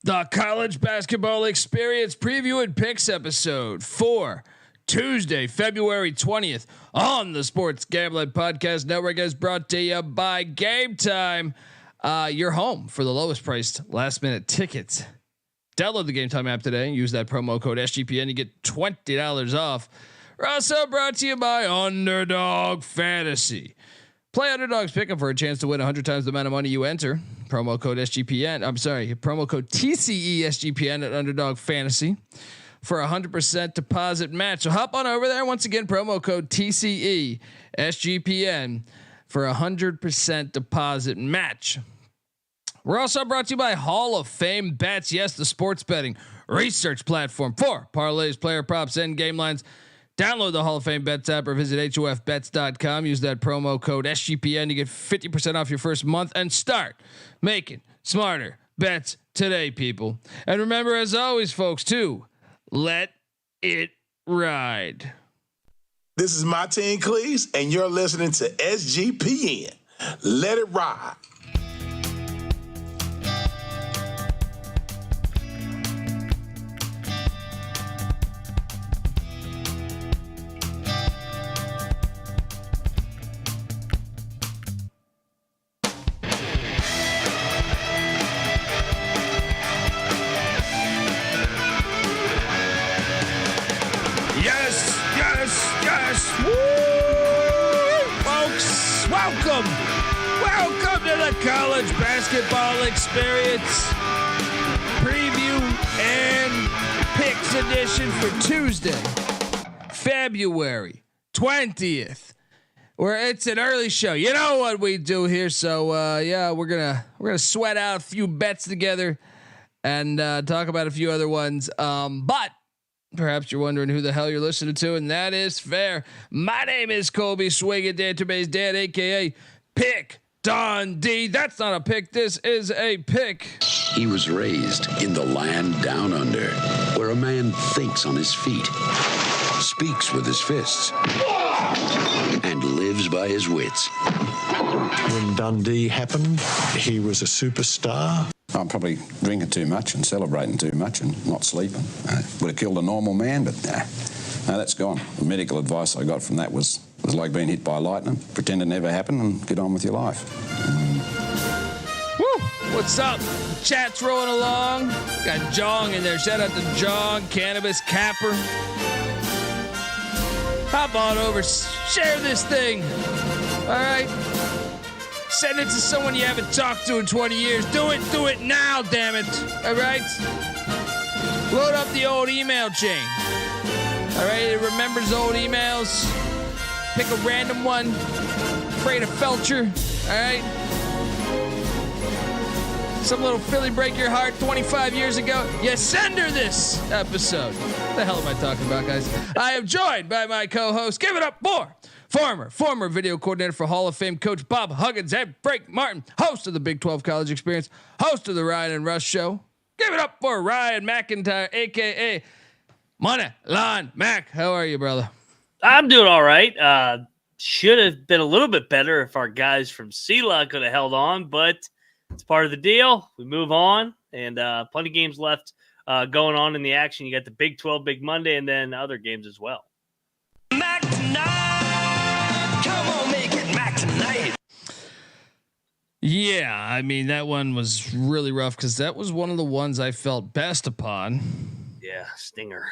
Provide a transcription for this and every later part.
The college basketball experience preview and picks episode for Tuesday, February 20th on the Sports Gambling Podcast Network is brought to you by Game Time. Your home for the lowest priced last minute tickets. Download the Game Time app today and use that promo code SGPN. You get $20 off. We're also brought to you by Underdog Fantasy. Play Underdog's Pick'em for a chance to win 100 times the amount of money you enter. Promo code SGPN. I'm sorry, promo code TCE SGPN at Underdog Fantasy for 100% deposit match. So hop on over there. Once again, promo code TCE SGPN for 100% deposit match. We're also brought to you by Hall of Fame Bets. Yes, the sports betting research platform for parlays, player props, and game lines. Download the Hall of Fame Bets app or visit HOFBets.com. Use that promo code SGPN to get 50% off your first month and start making smarter bets today, people. And remember, as always, folks, to let it ride. This is Martin Cleese, and you're listening to SGPN. Let it ride. Welcome to the college basketball experience preview and picks edition for Tuesday, February 20th, where it's an early show. You know what we do here, so yeah, we're gonna sweat out a few bets together and talk about a few other ones. But perhaps you're wondering who the hell you're listening to, and that is fair. My name is Colby Dant, Dan, aka Pick Dundee. That's not a pick. This is a pick. He was raised in the land down under, where a man thinks on his feet, speaks with his fists, and lives by his wits. When Dundee happened, he was a superstar. I'm probably drinking too much and celebrating too much and not sleeping. Would have killed a normal man, but no, that's gone. The medical advice I got from that was like being hit by lightning. Pretend it never happened and get on with your life. Woo! What's up? Chat's rolling along. Got Jong in there. Shout out to Jong, Cannabis Capper. Hop on over. Share this thing. All right. Send it to someone you haven't talked to in 20 years. Do it now, damn it. All right? Load up the old email chain. All right, it remembers old emails. Pick a random one. Freda Felcher. All right? Some little Philly break your heart 25 years ago. You send her this episode. What the hell am I talking about, guys? I am joined by my co-host. Give it up for former video coordinator for Hall of Fame coach Bob Huggins and Frank Martin, host of the Big 12 College Experience, host of the Ryan and Rush Show. Give it up for Ryan McIntyre, aka Money Line Mac. How are you, brother? I'm doing all right. Should have been a little bit better if our guys from CELA could have held on, but it's part of the deal. We move on, and plenty of games left going on in the action. You got the Big 12 Big Monday, and then other games as well. Mac tonight. Come on, make it Mac tonight. Yeah, I mean, that one was really rough because that was one of the ones I felt best upon. Yeah, stinger.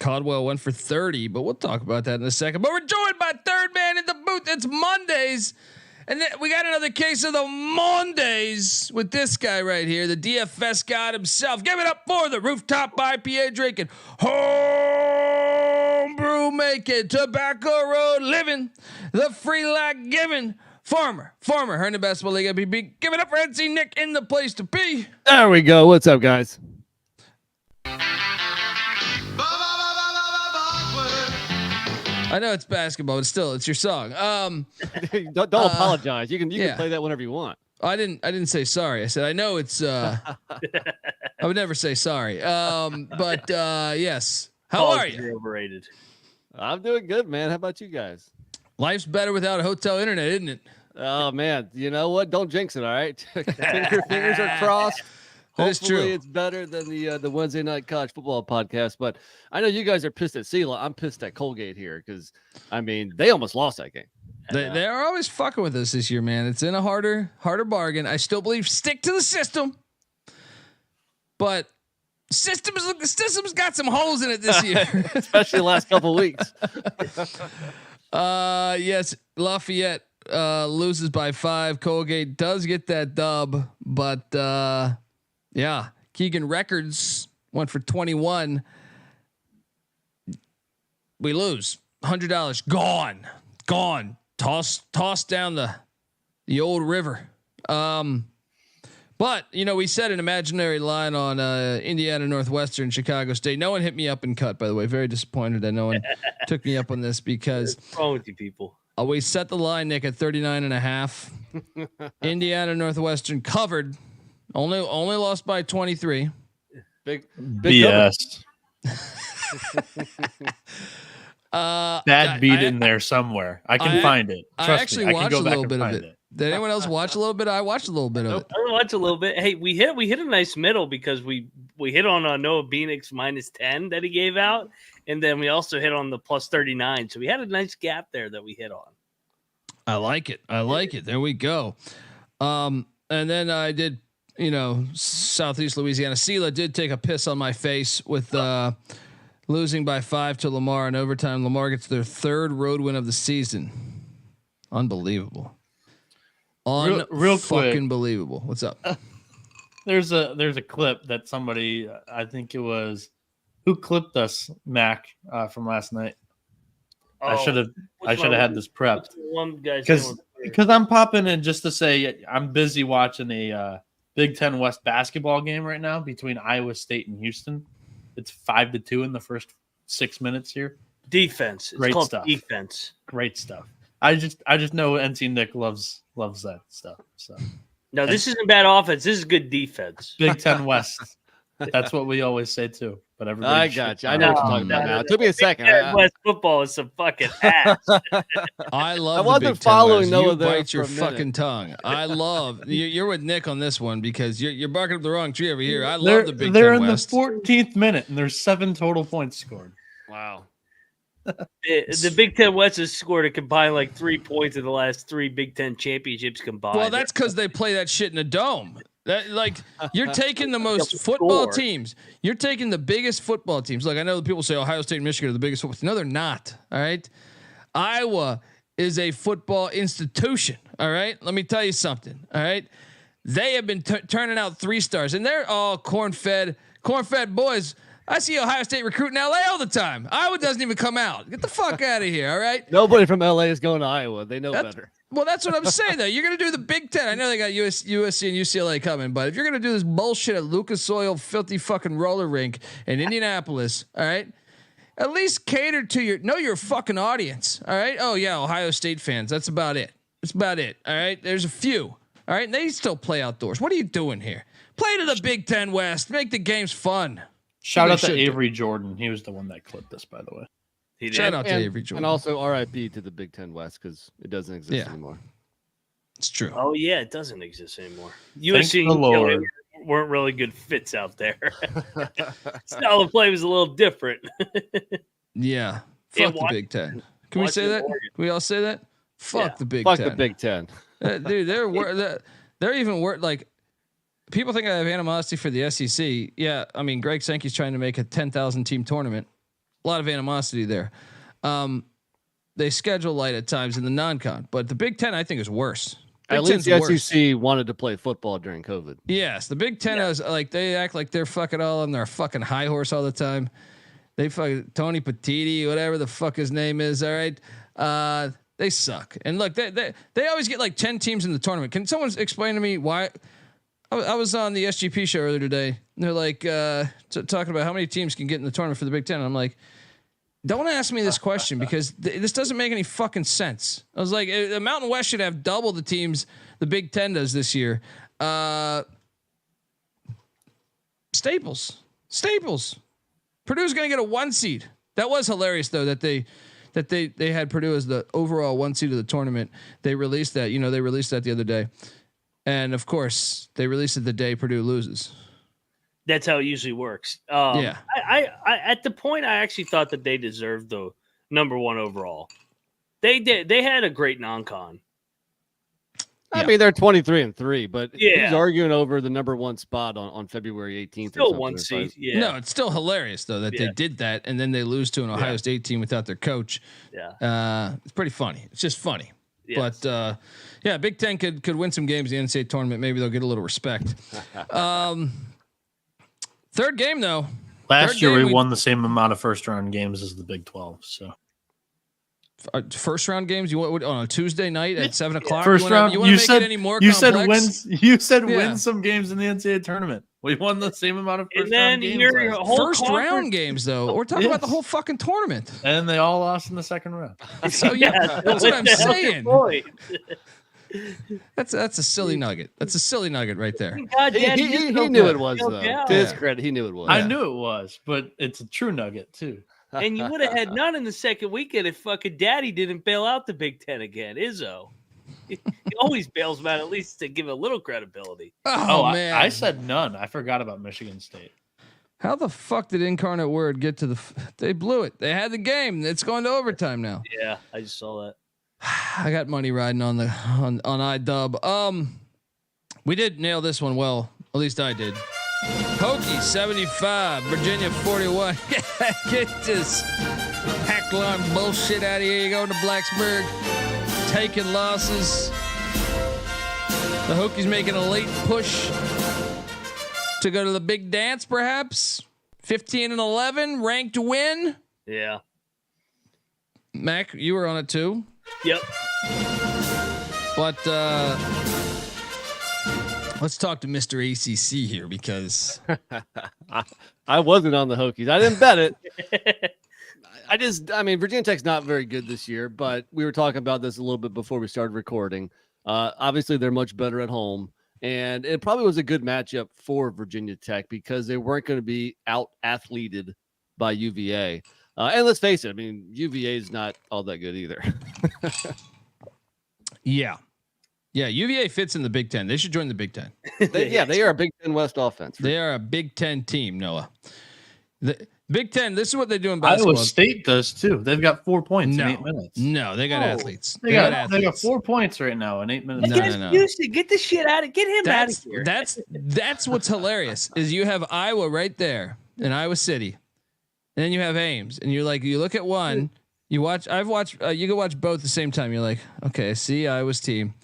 Caldwell went for 30, but we'll talk about that in a second. But we're joined by third man in the booth. It's Mondays. And then we got another case of the Mondays with this guy right here, the DFS god himself. Give it up for the rooftop IPA drinking, homebrew making, tobacco road living, the free lack giving, former Herndon Basketball League MVP. Give it up for NC Nick in the place to be. There we go. What's up, guys? I know it's basketball, but still, it's your song. Don't apologize. You can play that whenever you want. I didn't say sorry. I said I know it's. I would never say sorry. But yes. How are you? You're overrated. I'm doing good, man. How about you guys? Life's better without a hotel internet, isn't it? Oh man, you know what? Don't jinx it. All right, fingers are crossed. That is true. Hopefully it's better than the Wednesday night college football podcast. But I know you guys are pissed at Sela. I'm pissed at Colgate here because, I mean, they almost lost that game. They are always fucking with us this year, man. It's in a harder bargain. I still believe stick to the system, but system's got some holes in it this year, especially the last couple of weeks. Yes, Lafayette loses by 5. Colgate does get that dub, but yeah, Keegan Records went for 21. We lose $100. Gone. Tossed down the old river. But we set an imaginary line on Indiana Northwestern, Chicago State. No one hit me up and cut, by the way. Very disappointed that no one took me up on this because what's wrong with you people? We set the line, Nick, at 39.5. Indiana Northwestern covered. Only lost by 23. Big BS. That beat in there somewhere. I can find it. Trust I actually me, watched a little bit of it. Did anyone else watch a little bit? I watched a little bit of it. I watched a little bit. Hey, we hit a nice middle because we hit on Noah Bieniek's -10 that he gave out, and then we also hit on the +39. So we had a nice gap there that we hit on. I like it. There we go. And then I did, Southeast Louisiana. Sela did take a piss on my face with losing by 5 to Lamar in overtime. Lamar gets their 3rd road win of the season. Unbelievable. Real quick. Fucking believable. What's up? There's a clip that somebody, I think it was, who clipped us, Mac, from last night. I should have had this prepped because I'm popping in just to say I'm busy watching a Big Ten West basketball game right now between Iowa State and Houston. It's 5-2 in the first 6 minutes here. Defense. Great stuff. Defense. Great stuff. I just know NC Nick loves that stuff. So no, this isn't bad offense. This is good defense. Big Ten West. That's what we always say too. But everybody, I got you. I know what you're talking about now. It took me a second. West football is some fucking ass. I love. I wasn't following Noah there. Bite your fucking tongue. I love. You're with Nick on this one because you're barking up the wrong tree over here. I love the Big Ten They're in West. the 14th minute and there's 7 total points scored. Wow. The Big Ten West has scored a combined 3 points in the last 3 Big Ten championships combined. Well, that's because they play that shit in a dome. That you're taking the most football teams. You're taking the biggest football teams. Look, I know people say Ohio State and Michigan are the biggest football teams. No, they're not. All right. Iowa is a football institution. All right. Let me tell you something. All right. They have been turning out 3 stars and they're all corn-fed boys. I see Ohio State recruiting LA all the time. Iowa doesn't even come out. Get the fuck out of here. All right. Nobody from LA is going to Iowa. They know better. Well, that's what I'm saying, though. You're going to do the Big Ten. I know they got USC and UCLA coming, but if you're going to do this bullshit at Lucas Oil, filthy fucking roller rink in Indianapolis, all right, at least cater to your fucking audience, all right? Oh, yeah, Ohio State fans. That's about it. That's about it, all right? There's a few, all right? And they still play outdoors. What are you doing here? Play to the Big Ten West. Make the games fun. Shout out to Avery Jordan. He was the one that clipped this, by the way. Shout out to Avery Jordan. And also RIP to the Big Ten West because it doesn't exist anymore. It's true. Oh, yeah, it doesn't exist anymore. USC and UCLA weren't really good fits out there. Style of play was a little different. Yeah. Fuck the Big Ten. Can we say that? Can we all say that? Fuck the Big Ten. Fuck the Big Ten. Dude, they're even worse. Like, people think I have animosity for the SEC. Yeah, I mean, Greg Sankey's trying to make a 10,000 team tournament. A lot of animosity there. They schedule light at times in the non-con, but the Big Ten I think is worse. At least the SEC wanted to play football during COVID. Yes, the Big Ten is they act like they're fucking all on their fucking high horse all the time. They fucking Tony Petiti, whatever the fuck his name is. All right, they suck. And look, they always get 10 teams in the tournament. Can someone explain to me why? I was on the SGP show earlier today. And they're talking about how many teams can get in the tournament for the Big Ten. And I'm like, don't ask me this question because this doesn't make any fucking sense. I was like, the Mountain West should have double the teams the Big Ten does this year. Staples. Purdue's going to get a 1 seed. That was hilarious though that they had Purdue as the overall 1 seed of the tournament. They released that. They released that the other day. And of course, they released it the day Purdue loses. That's how it usually works. Yeah. I at the point I actually thought that they deserved the number 1 overall. They did. They had a great non-con. I mean, they're 23-3, but Yeah. he's arguing over the number 1 spot on February 18th. Still 1 seed. Yeah. No, it's still hilarious though that they did that, and then they lose to an Ohio State team without their coach. Yeah. It's pretty funny. It's just funny. Yes. But yeah, Big Ten could win some games in the NCAA tournament. Maybe they'll get a little respect. Third game though. Last year we won the same amount of first round games as the Big 12. So first round games you want on a Tuesday night at 7:00. First round. You said any more you complex? said win some games in the NCAA tournament. We won the same amount of first round games. First round games though. We're talking about the whole fucking tournament. And they all lost in the second round. So that's what I'm saying. That's a silly nugget. That's a silly nugget right there. He knew it was though. To his credit, he knew it was. I knew it was, but it's a true nugget too. And you would have had none in the second weekend if fucking Daddy didn't bail out the Big Ten again. Izzo. He always bails them out at least to give a little credibility. Oh man, I said none. I forgot about Michigan State. How the fuck did Incarnate Word get to the? They blew it. They had the game. It's going to overtime now. Yeah, I just saw that. I got money riding on iDub. We did nail this one well. At least I did. Hokies 75, Virginia 41. Get this heckling bullshit out of here. You go to Blacksburg, taking losses. The Hokies making a late push to go to the big dance, perhaps. 15-11, ranked win. Yeah. Mac, you were on it too. Yep. But let's talk to Mr. ACC here because I wasn't on the Hokies. I didn't bet it. I mean, Virginia Tech's not very good this year, but we were talking about this a little bit before we started recording. Obviously, they're much better at home, and it probably was a good matchup for Virginia Tech because they weren't going to be out-athleted by UVA. And let's face it, I mean, UVA is not all that good either. Yeah, UVA fits in the Big Ten. They should join the Big Ten. They are a Big Ten West offense. They are a Big Ten team, Noah. The Big Ten, this is what they do in basketball. Iowa State does too. They've got 4 points in 8 minutes. No, they got athletes. They got 4 points right now in 8 minutes. No. Houston, get the shit out of. Get him out of here. That's what's hilarious is you have Iowa right there in Iowa City, and then you have Ames, and you look at one. You watch. I've watched. You can watch both at the same time. You're like, okay, I see Iowa's team.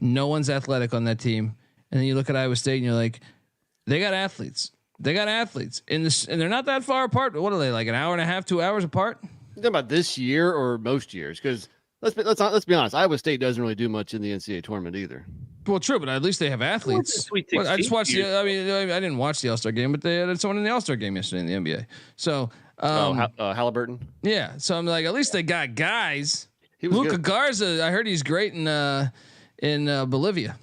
No one's athletic on that team, and then you look at Iowa State, and you're like, they got athletes. They got athletes in this, and they're not that far apart. What are they, like an hour and a half, 2 hours apart? You talking about this year or most years? Because let's be honest, Iowa State doesn't really do much in the NCAA tournament either. Well, true, but at least they have athletes. I just watched I didn't watch the All-Star game, but they had someone in the All-Star game yesterday in the NBA. So, Halliburton. Yeah, so I'm like, at least they got guys. Luka Garza, I heard he's great in Bolivia.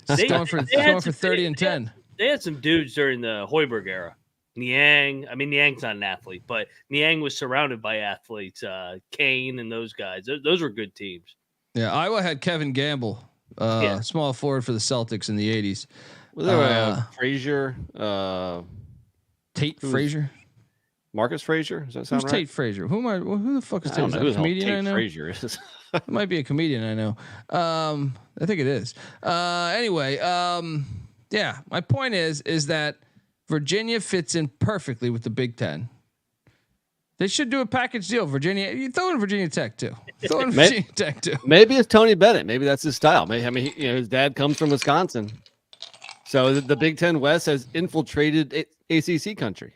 Going for 30 and 10. They had some dudes during the Hoiberg era. Niang's not an athlete, but Niang was surrounded by athletes. Kane and those guys. Those were good teams. Yeah, Iowa had Kevin Gamble, small forward for the Celtics in the 80s. Well, there were Frazier, Tate Frazier. Marcus Frazier. Does that sound right? Tate Frazier? Who the fuck is Tate? Who the comedian Tate I know? Frazier is. It might be a comedian I know. I think it is. Anyway, yeah. My point is that Virginia fits in perfectly with the Big Ten. They should do a package deal. Virginia, you throw in Virginia Tech too. Maybe it's Tony Bennett. Maybe that's his style. His dad comes from Wisconsin, so the Big Ten West has infiltrated ACC country.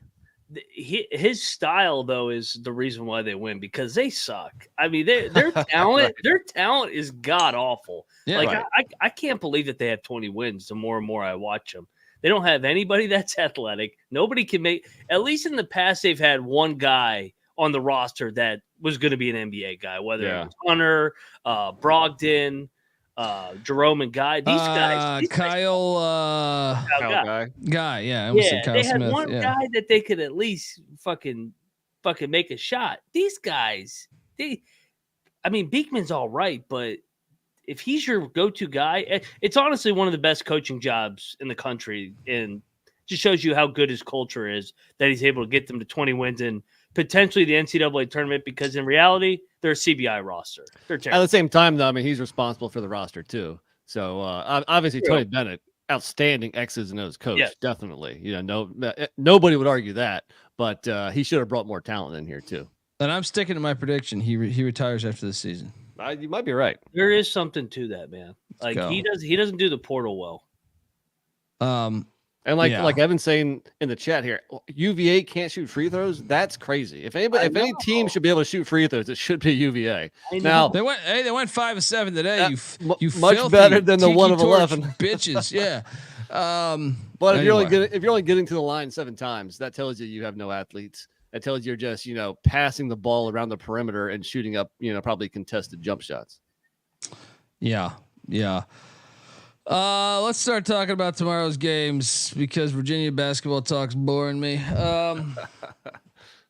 His style, though, is the reason why they win because they suck. I mean, their talent, their talent is god awful. Yeah, I can't believe that they have 20 wins. The more and more I watch them, they don't have anybody that's athletic. Nobody can make. At least in the past, they've had one guy on the roster that was going to be an NBA guy, whether it was Hunter, Brogdon, Jerome, and Guy. These guys, Kyle Guy. Yeah, Kyle they had Smith. one guy that they could at least fucking make a shot. These guys, Beekman's all right, but if he's your go-to guy, it's honestly one of the best coaching jobs in the country. And just shows you how good his culture is that he's able to get them to 20 wins and potentially the NCAA tournament, because in reality, they're a CBI roster. They're terrible. At the same time, though, I mean, he's responsible for the roster too. So obviously, Tony Bennett, outstanding X's and O's coach, Yes. definitely. Nobody would argue that, but he should have brought more talent in here too. And I'm sticking to my prediction. He retires after this season. You might be right. There is something to that, man. Like he doesn't do the portal well. And like Evan's saying in the chat here, UVA can't shoot free throws. That's crazy. If any team should be able to shoot free throws, it should be UVA. Now they went 5 of 7 today. You much filthy better than the 1 of tiki-torch 11 bitches. Yeah. But if you're only getting to the line 7 times, that tells you have no athletes. That tells you're just passing the ball around the perimeter and shooting up probably contested jump shots. Yeah. Let's start talking about tomorrow's games because Virginia basketball talk's boring me.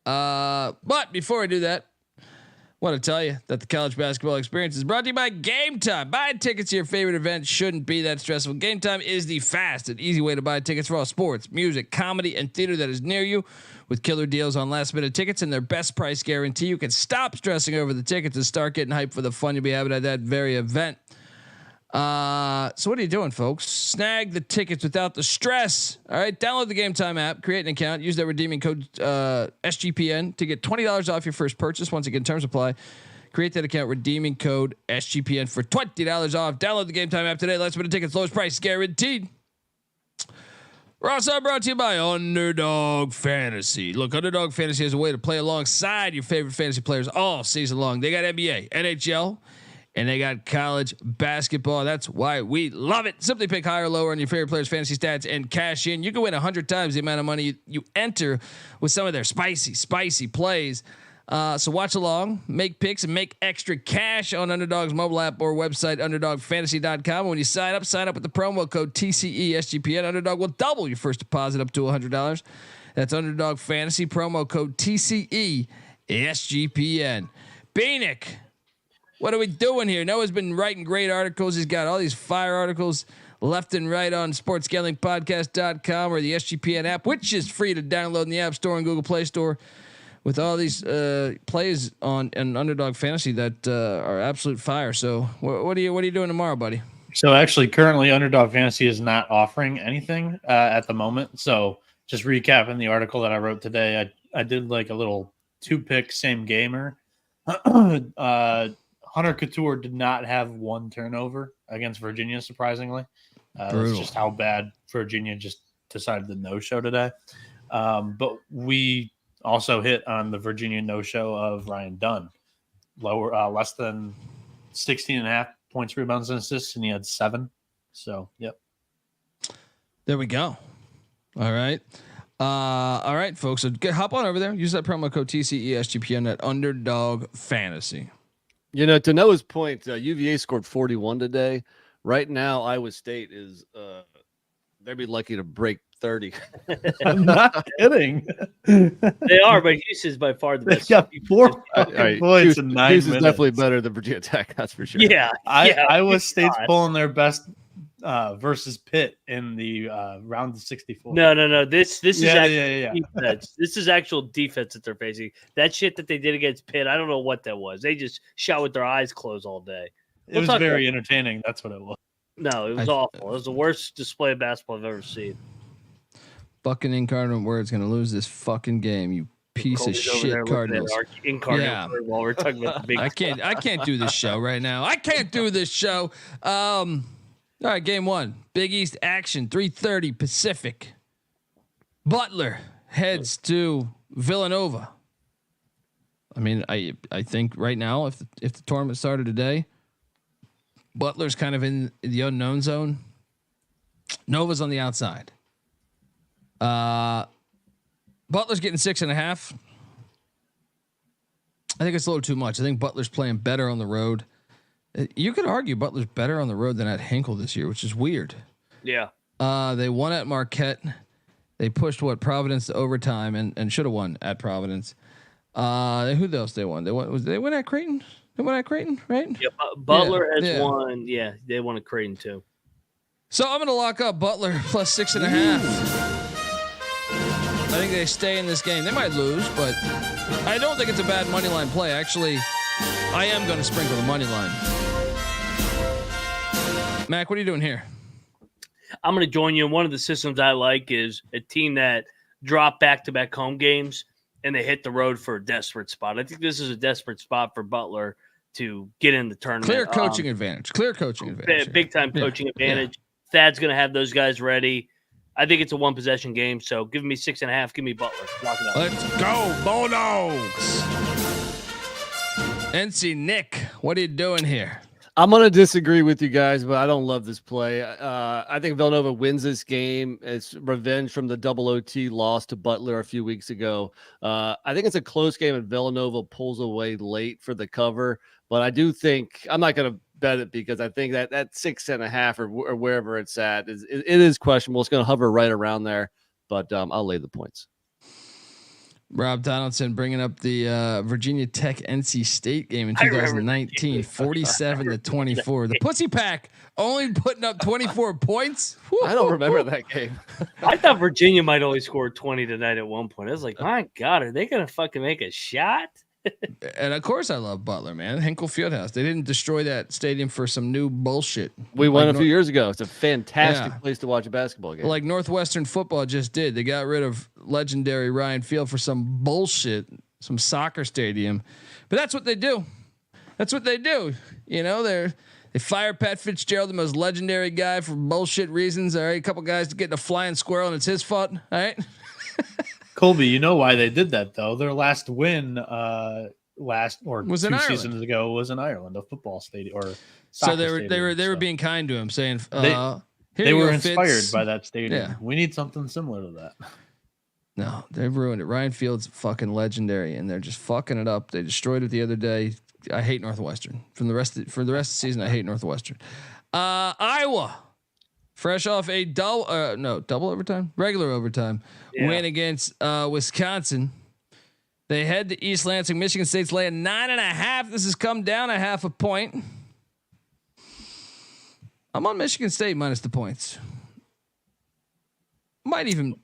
But before I do that, I want to tell you that the college basketball experience is brought to you by Game Time. Buying tickets to your favorite event shouldn't be that stressful. Game Time is the fast and easy way to buy tickets for all sports, music, comedy, and theater that is near you. With killer deals on last minute tickets and their best price guarantee, you can stop stressing over the tickets and start getting hyped for the fun you'll be having at that very event. So what are you doing, folks? Snag the tickets without the stress. All right, download the Game Time app, create an account, use that redeeming code SGPN to get $20 off your first purchase. Once again, terms apply. Create that account, redeeming code SGPN for $20 off. Download the Game Time app today. Last minute tickets, lowest price guaranteed. We're also brought to you by Underdog Fantasy. Look, Underdog Fantasy has a way to play alongside your favorite fantasy players all season long. They got NBA, NHL, and they got college basketball. That's why we love it. Simply pick higher or lower on your favorite players' fantasy stats and cash in. You can win 100 times the amount of money you enter with some of their spicy plays. So watch along, make picks, and make extra cash on Underdog's mobile app or website, underdogfantasy.com. When you sign up with the promo code TCESGPN. Underdog will double your first deposit up to $100. That's Underdog Fantasy, promo code TCESGPN. Bieniek, what are we doing here? Noah's been writing great articles. He's got all these fire articles left and right on sportsgamblingpodcast.com or the SGPN app, which is free to download in the App Store and Google Play Store. With all these plays on an Underdog Fantasy that are absolute fire. So what are you doing tomorrow, buddy? So actually, currently Underdog Fantasy is not offering anything at the moment. So just recapping the article that I wrote today, I did like a little 2-pick same gamer. Hunter Couture did not have 1 turnover against Virginia, surprisingly. That's just how bad Virginia just decided to no-show today. But we also hit on the Virginia no-show of Ryan Dunn. Less than 16.5 points, rebounds, and assists, and he had 7. So, yep. There we go. All right. All right, folks. So hop on over there. Use that promo code TCESGPN at Underdog Fantasy. To Noah's point, UVA scored 41 today. Right now, Iowa State is they'd be lucky to break 30. I'm not kidding. They are, but Houston's by far the best. They got 4 points in 9 minutes. Houston's definitely better than Virginia Tech, that's for sure. Yeah. Iowa State's pulling their best versus Pitt in the round of 64. No. This is defense. This is actual defense that they're facing. That shit that they did against Pitt, I don't know what that was. They just shot with their eyes closed all day. It was very entertaining. That's what it was. No, it was awful. It was the worst display of basketball I've ever seen. Fucking Incarnate Word's gonna lose this fucking game, you piece Colby's of shit, Cardinals. Word while we're talking about the big. I can't do this show right now. I can't do this show. All right, game 1, Big East action, 3:30 Pacific. Butler heads to Villanova. I mean, I think right now, if the tournament started today, Butler's kind of in the unknown zone. Nova's on the outside. Butler's getting 6.5. I think it's a little too much. I think Butler's playing better on the road. You could argue Butler's better on the road than at Hinkle this year, which is weird. Yeah. They won at Marquette. They pushed Providence to overtime and should have won at Providence. Who else they won? They won at Creighton. They won at Creighton, right? Yeah. Butler has won. Yeah, they won at Creighton too. So I'm gonna lock up Butler plus 6.5. I think they stay in this game. They might lose, but I don't think it's a bad money line play. Actually, I am going to sprinkle the money line. Mac, what are you doing here? I'm going to join you. One of the systems I like is a team that drop back-to-back home games and they hit the road for a desperate spot. I think this is a desperate spot for Butler to get in the tournament. Clear coaching advantage. Big time coaching advantage. Yeah. Thad's going to have those guys ready. I think it's a one possession game. So give me 6.5. Give me Butler. Lock it up. Let's go Bulldogs. NC Nick, what are you doing here? I'm going to disagree with you guys, but I don't love this play. I think Villanova wins this game. It's revenge from the double OT loss to Butler a few weeks ago. I think it's a close game and Villanova pulls away late for the cover, but I do think I'm not going to bet it because I think that 6.5 or wherever it's at it is questionable. It's going to hover right around there, but I'll lay the points. Rob Donaldson bringing up the Virginia Tech NC State game in 2019, 47-24. The Pussy Pack only putting up 24 points. I don't remember that game. I thought Virginia might only score 20 tonight at one point. I was like, my God, are they going to fucking make a shot? And of course I love Butler, man. Henkel Fieldhouse. They didn't destroy that stadium for some new bullshit. We won a few years ago. It's a fantastic place to watch a basketball game. Like Northwestern football just did. They got rid of legendary Ryan Field for some bullshit, some soccer stadium. But that's what they do. That's what they do. You know, they fire Pat Fitzgerald, the most legendary guy, for bullshit reasons. All right, a couple guys to get in a flying squirrel and it's his fault. All right. Colby, you know why they did that though? Their last win, was 2 seasons ago, was in Ireland, a football stadium or so they were being kind to him, saying they were inspired by that stadium. Yeah. We need something similar to that. No, they've ruined it. Ryan Field's fucking legendary, and they're just fucking it up. They destroyed it the other day. I hate Northwestern. For the rest of the season, I hate Northwestern. Iowa. Fresh off a regular overtime win against Wisconsin. They head to East Lansing. Michigan State's laying 9.5. This has come down a half a point. I'm on Michigan State minus the points. I don't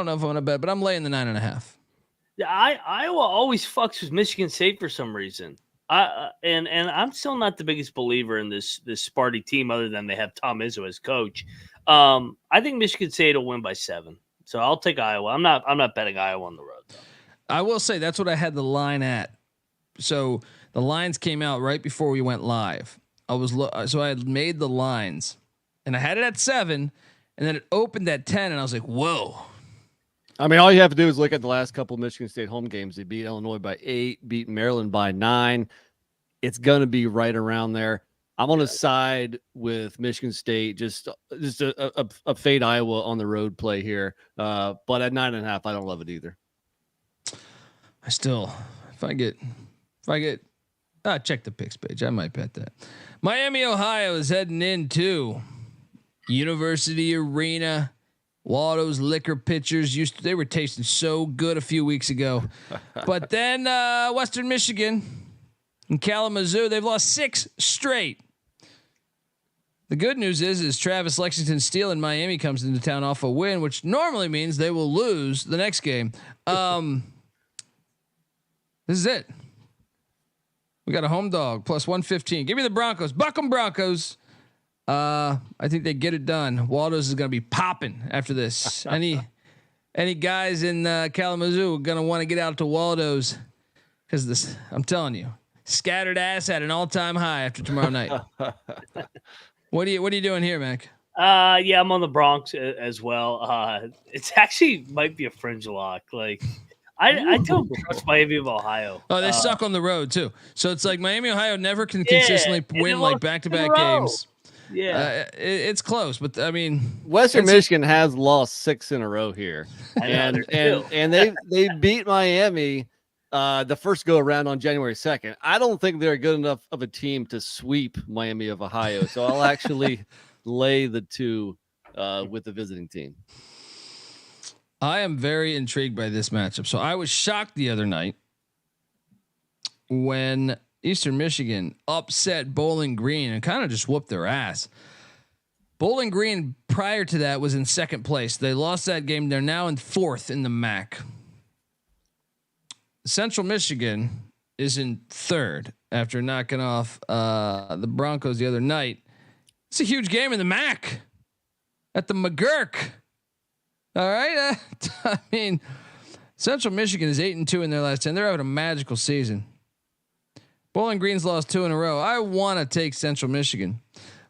know if I want to bet, but I'm laying the 9.5. Yeah, Iowa always fucks with Michigan State for some reason. And I'm still not the biggest believer in this Sparty team, other than they have Tom Izzo as coach. I think Michigan State will win by 7, so I'll take Iowa. I'm not betting Iowa on the road, though. I will say that's what I had the line at. So the lines came out right before we went live. So I had made the lines, and I had it at 7, and then it opened at 10, and I was like, whoa. I mean, all you have to do is look at the last couple of Michigan State home games. They beat Illinois by 8, beat Maryland by 9. It's going to be right around there. I'm on a side with Michigan State, just a fade Iowa on the road play here. But at 9.5, I don't love it either. If I get, check the picks page. I might bet that. Miami, Ohio is heading into University Arena. Waldo's liquor pitchers they were tasting so good a few weeks ago, but then Western Michigan and Kalamazoo, they've lost 6 straight. The good news is Travis Lexington Steele in Miami comes into town off a win, which normally means they will lose the next game. This is it. We got a home dog plus 115. Give me the Broncos. Buck 'em Broncos. I think they get it done. Waldo's is going to be popping after this. Any guys in Kalamazoo are going to want to get out to Waldo's because I'm telling you, scattered ass at an all-time high after tomorrow night. What are you doing here, Mac? Yeah, I'm on the Bronx as well. It's actually might be a fringe lock. Like I don't trust Miami of Ohio. Oh, they suck on the road too. So it's like Miami, Ohio never can consistently win like back-to-back games. Yeah, it's close, but I mean, Western Michigan has lost 6 in a row here, and they beat Miami the first go around on January 2nd. I don't think they're good enough of a team to sweep Miami of Ohio, so I'll actually lay the 2 with the visiting team. I am very intrigued by this matchup. So I was shocked the other night when Eastern Michigan upset Bowling Green and kind of just whooped their ass. Bowling Green prior to that was in second place. They lost that game. They're now in fourth in the MAC. Central Michigan is in third after knocking off the Broncos the other night. It's a huge game in the MAC at the McGurk. All right. I mean, Central Michigan is 8-2 in their last 10. They're having a magical season. Bowling Green's lost 2 in a row. I want to take Central Michigan,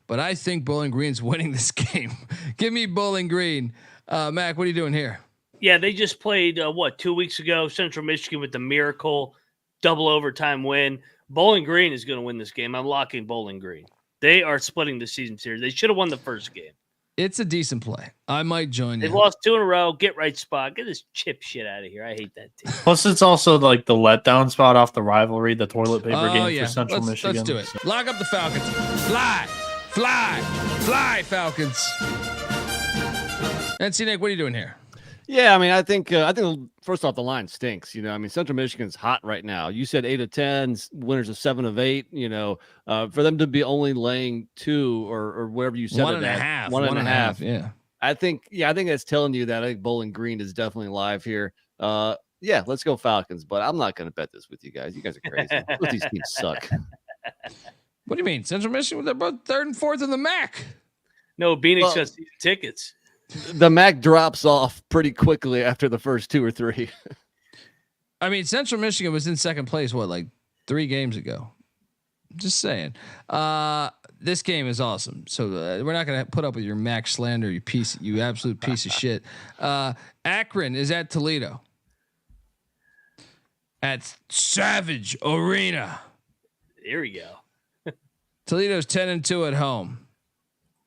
but I think Bowling Green's winning this game. Give me Bowling Green. Mac, what are you doing here? Yeah, they just played, 2 weeks ago, Central Michigan with the miracle double overtime win. Bowling Green is going to win this game. I'm locking Bowling Green. They are splitting the season series. They should have won the first game. It's a decent play. I might join you. They've lost 2 in a row. Get right spot. Get this chip shit out of here. I hate that team. Plus, it's also like the letdown spot off the rivalry, the toilet paper game for Central Michigan. Let's do it. Lock up the Falcons. Fly, fly, fly, Falcons. NC Nick, what are you doing here? Yeah, I mean, I think first off, the line stinks. You know, I mean, Central Michigan's hot right now. You said 8 of 10, winners of 7 of 8. You know, for them to be only laying 2 or wherever you said 1.5, 1.5. Yeah, I think that's telling you that I think Bowling Green is definitely live here. Yeah, let's go Falcons. But I'm not going to bet this with you guys. You guys are crazy. Both these teams suck. What do you mean, Central Michigan? They're both 3rd and 4th in the MAC. No, Bieniek's got season tickets. The MAC drops off pretty quickly after the first 2 or 3. I mean, Central Michigan was in second place, like 3 games ago? Just saying. This game is awesome. So we're not going to put up with your MAC slander, you absolute piece of shit. Akron is at Toledo. At Savage Arena. There we go. Toledo's 10-2 at home.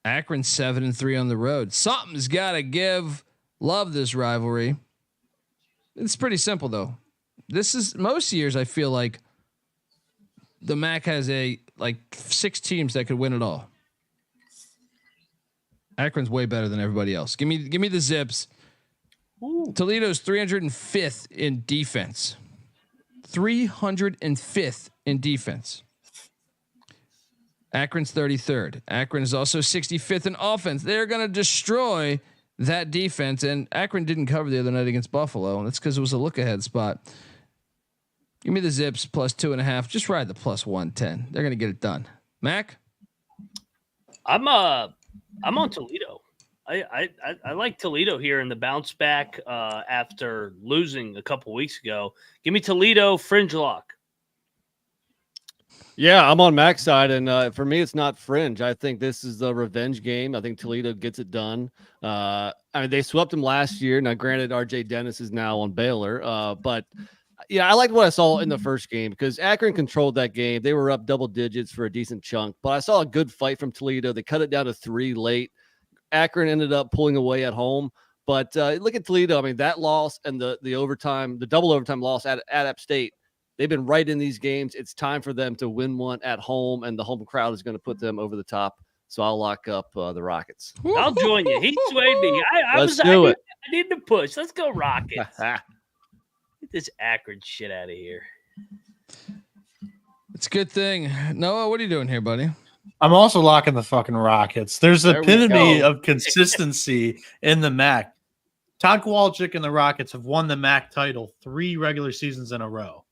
Akron 7-3 on the road. Something's got to give. Love this rivalry. It's pretty simple though. This is most years I feel like the MAC has 6 teams that could win it all. Akron's way better than everybody else. Give me the Zips. Ooh. Toledo's 305th in defense. 305th in defense. Akron's 33rd. Akron is also 65th in offense. They're going to destroy that defense. And Akron didn't cover the other night against Buffalo. And that's because it was a look ahead spot. Give me the Zips plus 2.5. Just ride the plus 110. They're going to get it done. Mac? I'm on Toledo. I like Toledo here in the bounce back after losing a couple weeks ago. Give me Toledo fringe lock. Yeah, I'm on Mac's side, and for me, it's not fringe. I think this is the revenge game. I think Toledo gets it done. I mean, they swept them last year. Now, granted, RJ Dennis is now on Baylor, but yeah, I liked what I saw in the first game because Akron controlled that game. They were up double digits for a decent chunk, but I saw a good fight from Toledo. They cut it down to 3 late. Akron ended up pulling away at home, but look at Toledo. I mean, that loss and the overtime, the double overtime loss at App State. They've been right in these games. It's time for them to win one at home, and the home crowd is going to put them over the top. So I'll lock up the Rockets. I'll join you. He swayed me. I need to push. Let's go Rockets. Get this Akron shit out of here. It's a good thing. Noah, what are you doing here, buddy? I'm also locking the fucking Rockets. There's the epitome of consistency in the MAC. Todd Kowalczyk and the Rockets have won the MAC title 3 regular seasons in a row.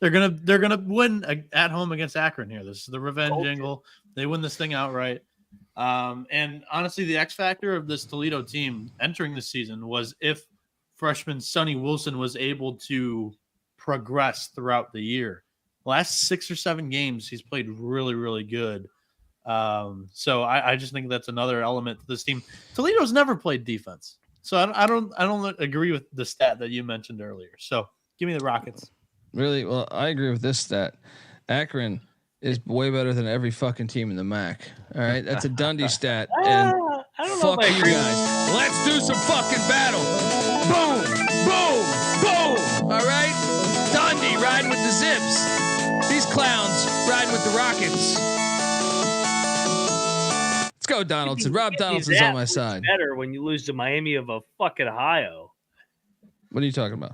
They're gonna win at home against Akron here. This is the revenge angle. They win this thing outright. And honestly, the X factor of this Toledo team entering the season was if freshman Sonny Wilson was able to progress throughout the year. Last 6 or 7 games, he's played really, really good. So I just think that's another element to this team. Toledo's never played defense, so I don't agree with the stat that you mentioned earlier. So give me the Rockets. Really? Well, I agree with this stat. Akron is way better than every fucking team in the MAC. All right, that's a Dundee stat. And I don't fuck know if I you agree. guys. Let's do some fucking battle. Boom, boom, boom. All right, Dundee riding with the Zips. These clowns riding with the Rockets. Let's go, Donaldson. Rob Donaldson's on my side. Better when you lose to Miami of a fucking Ohio. What are you talking about?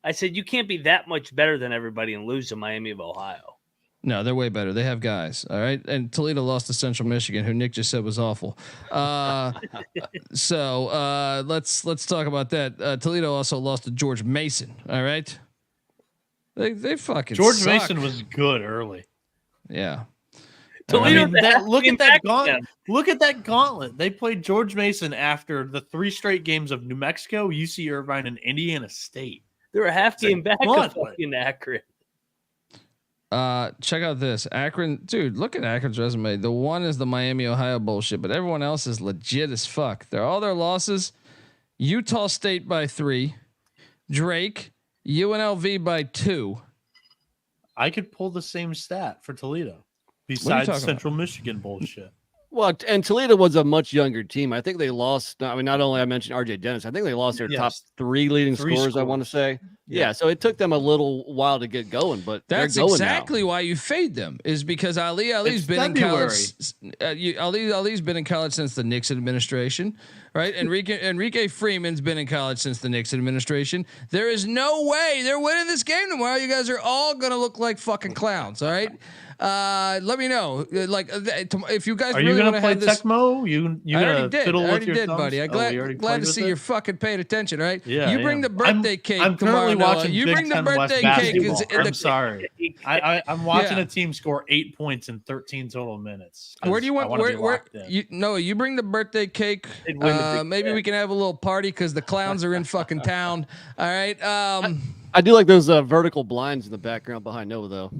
I said you can't be that much better than everybody and lose to Miami of Ohio. No, they're way better. They have guys. All right. And Toledo lost to Central Michigan, who Nick just said was awful. So let's talk about that. Toledo also lost to George Mason. All right. They fucking George suck. Mason was good early. Yeah. Toledo, Look at that gauntlet. Look at that gauntlet. They played George Mason after the 3 straight games of New Mexico, UC Irvine, and Indiana State. They were a half game back of fucking Akron. Check out this Akron, dude. Look at Akron's resume. The one is the Miami, Ohio bullshit, but everyone else is legit as fuck. All their losses: Utah State by 3, Drake, UNLV by 2. I could pull the same stat for Toledo. Besides Central Michigan bullshit. Well, and Toledo was a much younger team. I think they lost. I mean, not only I mentioned RJ Dennis, I think they lost their top 3 leading scorers. I want to say, yeah. So it took them a little while to get going, but that's exactly why you fade them. Is because Ali's been in college. Ali's been in college since the Nixon administration, right? Enrique Freeman's been in college since the Nixon administration. There is no way they're winning this game tomorrow. You guys are all gonna look like fucking clowns. All right. Let me know. Like, if you guys are really you want to play have this, Tecmo? You I already did. fiddle I already with your did, thumbs? buddy. I'm glad to see you're fucking paying attention, right? Yeah. You bring the birthday cake. I'm tomorrow, currently Noah. watching. You Big bring the Ten birthday West cake. I'm sorry. I'm watching Yeah. a team score 8 points in 13 total minutes. Where do you want? Where you bring the birthday cake. Maybe we can have a little party because the clowns are in fucking town. All right. I do like those vertical blinds in the background behind Noah, though.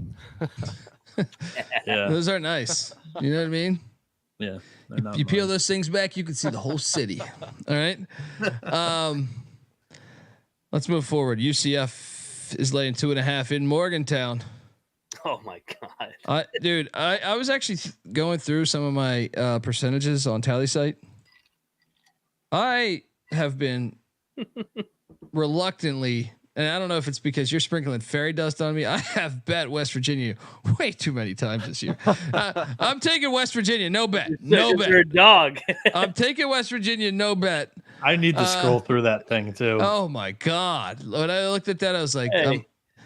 Yeah, those are nice. You know what I mean? Yeah. You peel those things back, you can see the whole city. All right. Let's move forward. UCF is laying 2.5 in Morgantown. Oh my god, dude! I was actually going through some of my percentages on Tally Site. I have been reluctantly. And I don't know if it's because you're sprinkling fairy dust on me. I have bet West Virginia way too many times this year. I'm taking West Virginia. No bet. No bet. You're a dog. I'm taking West Virginia. No bet. I need to scroll through that thing too. Oh my God. When I looked at that, I was like,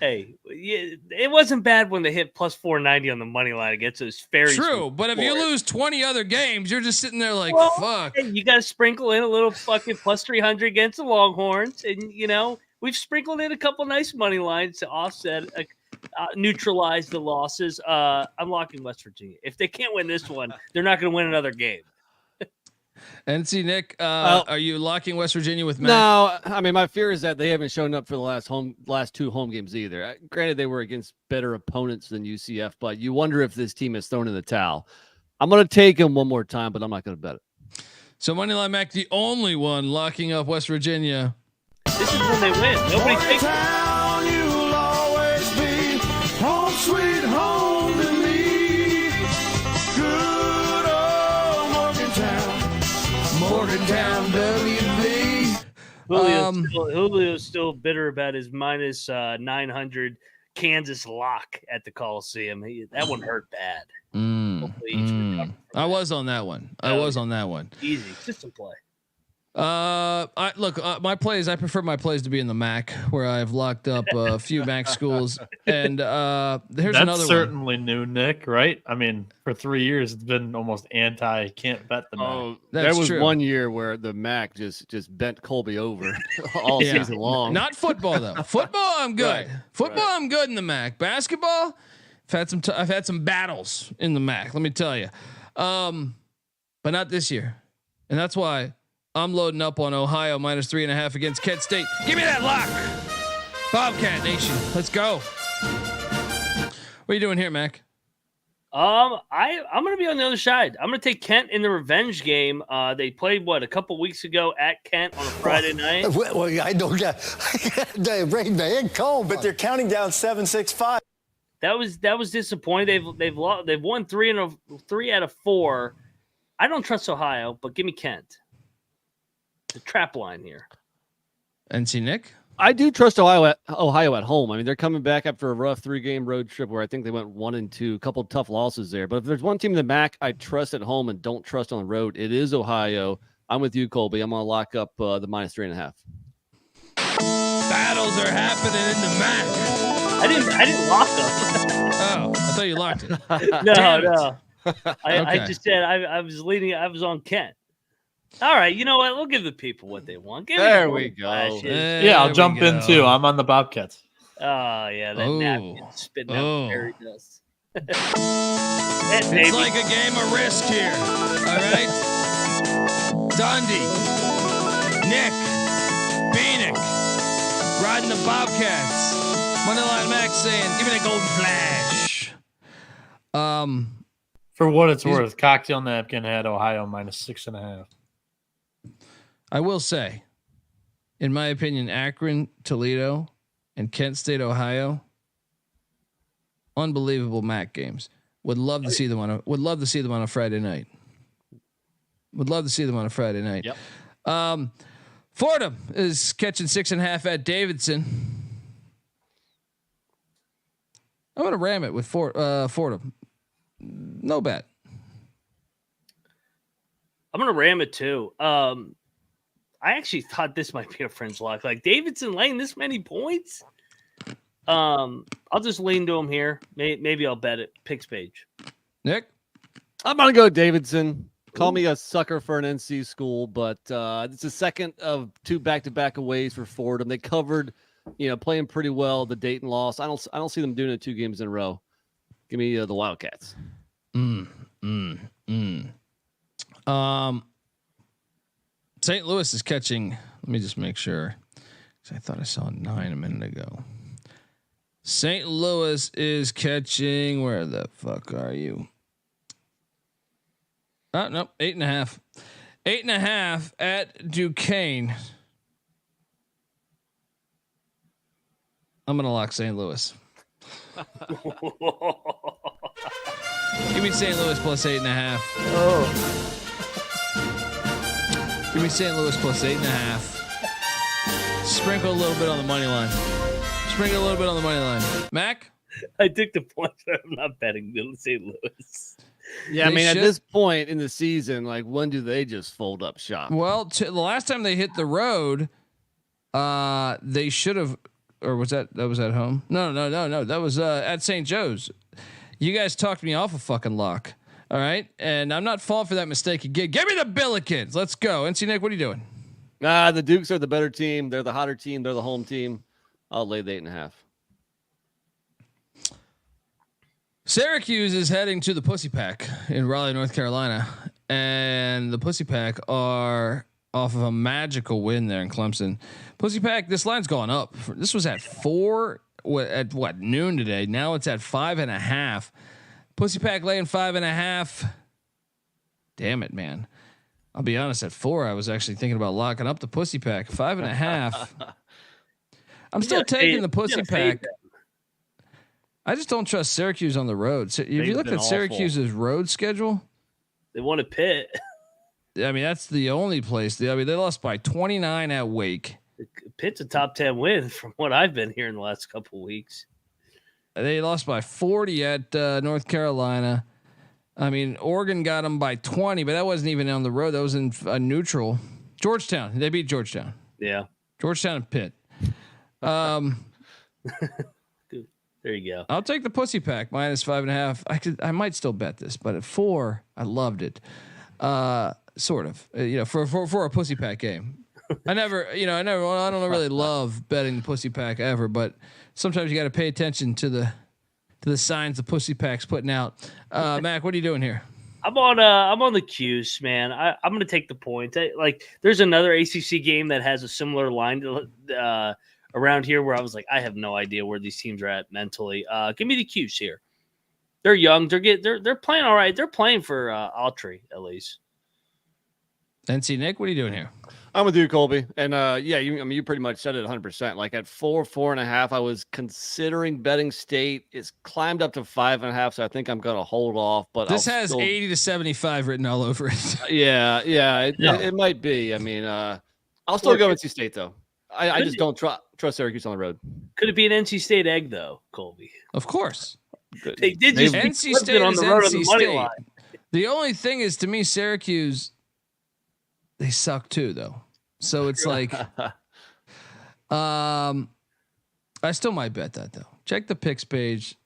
it wasn't bad when they hit plus 490 on the money line against those fairies. True. But if you lose 20 other games, you're just sitting there like, fuck. Hey, you got to sprinkle in a little fucking plus 300 against the Longhorns. And, we've sprinkled in a couple nice money lines to offset, neutralize the losses. I'm locking West Virginia. If they can't win this one, they're not going to win another game. NC Nick, are you locking West Virginia with Matt? No, I mean my fear is that they haven't shown up for the last 2 home games either. Granted, they were against better opponents than UCF, but you wonder if this team has thrown in the towel. I'm going to take them one more time, but I'm not going to bet it. So Moneyline Mac, the only one locking up West Virginia. This is when they win. Nobody takes it. You'll always be home sweet home to me. Good old Morgantown, WV. Julio's still bitter about his minus 900 Kansas lock at the Coliseum. That one hurt bad. I was on that one. Easy system play. My plays. I prefer my plays to be in the MAC, where I've locked up a few MAC schools. And here's That's another certainly new, Nick. Right? I mean, for 3 years, it's been almost anti. Can't bet the MAC. Oh, there was true. 1 year where the MAC just bent Colby over all season long. Not football though. Football, I'm good. I'm good in the MAC. Basketball, I've had some battles in the MAC. Let me tell you, but not this year, and that's why I'm loading up on Ohio minus 3.5 against Kent State. Give me that lock, Bobcat Nation. Let's go. What are you doing here, Mac? I'm going to be on the other side. I'm going to take Kent in the revenge game. They played a couple weeks ago at Kent on a Friday night. Well, I don't got break my head cold, but they're counting down 7-6-5. That was disappointing. They've won 3 out of 4. I don't trust Ohio, but give me Kent. The trap line here. NC Nick? I do trust Ohio at home. I mean, they're coming back after a rough 3-game road trip where I think they went 1-2, a couple of tough losses there. But if there's one team in the MAC I trust at home and don't trust on the road, it is Ohio. I'm with you, Colby. I'm going to lock up the minus 3.5. Battles are happening in the MAC. I didn't lock them. Oh, I thought you locked it. No. I just said I was leading. I was on Kent. All right, you know what? We'll give the people what they want. There we go. I'll jump in too. I'm on the Bobcats. Oh yeah, that napkin spitting out fairy dust. It's like a game of Risk here. All right, Dundee, Nick, Bieniek, riding the Bobcats. Moneyline Max saying, "Give me the golden flash." For what it's worth, cocktail napkin had Ohio -6.5. I will say, in my opinion, Akron, Toledo, and Kent State, Ohio, unbelievable MAC games. Would love to see them on a Friday night. Yep. Fordham is catching 6.5 at Davidson. I'm gonna ram it with Fordham. No bet. I'm gonna ram it too. I actually thought this might be a fringe lock. Like Davidson laying this many points. I'll just lean to him here. Maybe I'll bet it. Picks page. Nick, I'm gonna go Davidson. Call me a sucker for an NC school, but it's the second of 2 back-to-back aways for Fordham. They covered, playing pretty well. The Dayton loss. I don't see them doing it 2 games in a row. Give me the Wildcats. St. Louis is catching. Let me just make sure. I thought I saw 9 a minute ago. St. Louis is catching. Where the fuck are you? Oh, nope. 8.5. 8.5 at Duquesne. I'm gonna lock St. Louis. Give me St. Louis plus 8.5. Oh. Give me St. Louis plus 8.5. Sprinkle a little bit on the money line. Mac? I took the point, but I'm not betting St. Louis. Yeah, at this point in the season, like when do they just fold up shop? Well, the last time they hit the road, they should have, or was that was at home? No. That was at St. Joe's. You guys talked me off a fucking lock. All right. And I'm not falling for that mistake again. Give me the Billikens. Let's go. NC Nick, what are you doing? The Dukes are the better team. They're the hotter team. They're the home team. I'll lay the 8.5. Syracuse is heading to the Pussy Pack in Raleigh, North Carolina. And the Pussy Pack are off of a magical win there in Clemson. Pussy Pack, this line's gone up. This was at 4 at noon today. Now it's at 5.5. Pussy Pack laying 5.5. Damn it, man. I'll be honest, at 4, I was actually thinking about locking up the Pussy Pack. 5.5. I'm still taking the Pussy Pack. I just don't trust Syracuse on the road. So if you look at Syracuse's road schedule, they won at Pitt. I mean, that's the only place. They lost by 29 at Wake. Pitt's a top 10 win from what I've been hearing the last couple of weeks. They lost by 40 at North Carolina. I mean, Oregon got them by 20, but that wasn't even on the road. That was in a neutral. Georgetown. They beat Georgetown. Yeah. Georgetown and Pitt. There you go. I'll take the Pussy Pack minus 5.5. I might still bet this, but at 4, I loved it. Sort of, for a Pussy Pack game. I don't really love betting the Pussy Pack ever, but sometimes you got to pay attention to the signs the Pussy Pack's putting out. Mac, what are you doing here? I'm on the Q's, man. I'm going to take the point. There's another ACC game that has a similar line to, around here where I was like, I have no idea where these teams are at mentally. Give me the Q's here. They're young. They're playing all right. They're playing for Autry at least. NC Nick, what are you doing here? I'm with you, Colby. And you pretty much said it 100%. Like at 4.5, I was considering betting State. It's climbed up to 5.5, so I think I'm going to hold off. But this has 80 to 75 written all over it. Yeah, it might be. I mean, I'll still go NC State though. I just don't trust Syracuse on the road. Could it be an NC State egg though, Colby? Of course. They did just NC State on the road on the money line. The only thing is, to me, Syracuse, they suck too, though. So it's like, I still might bet that though. Check the picks page.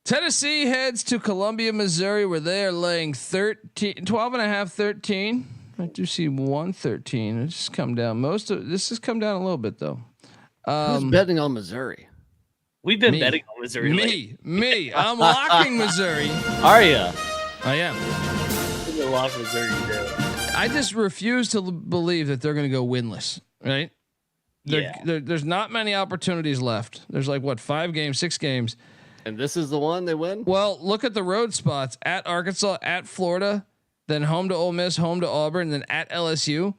Tennessee heads to Columbia, Missouri, where they are laying 12.5, 13. I do see 113. It's just come down. This has come down a little bit though. Who's betting on Missouri? We've been betting on Missouri. Me. I'm locking Missouri. Are you? I am. We're locking Missouri today. I just refuse to believe that they're going to go winless. Right? There's not many opportunities left. There's like 5 games, 6 games, and this is the one they win. Well, look at the road spots: at Arkansas, at Florida, then home to Ole Miss, home to Auburn, then at LSU.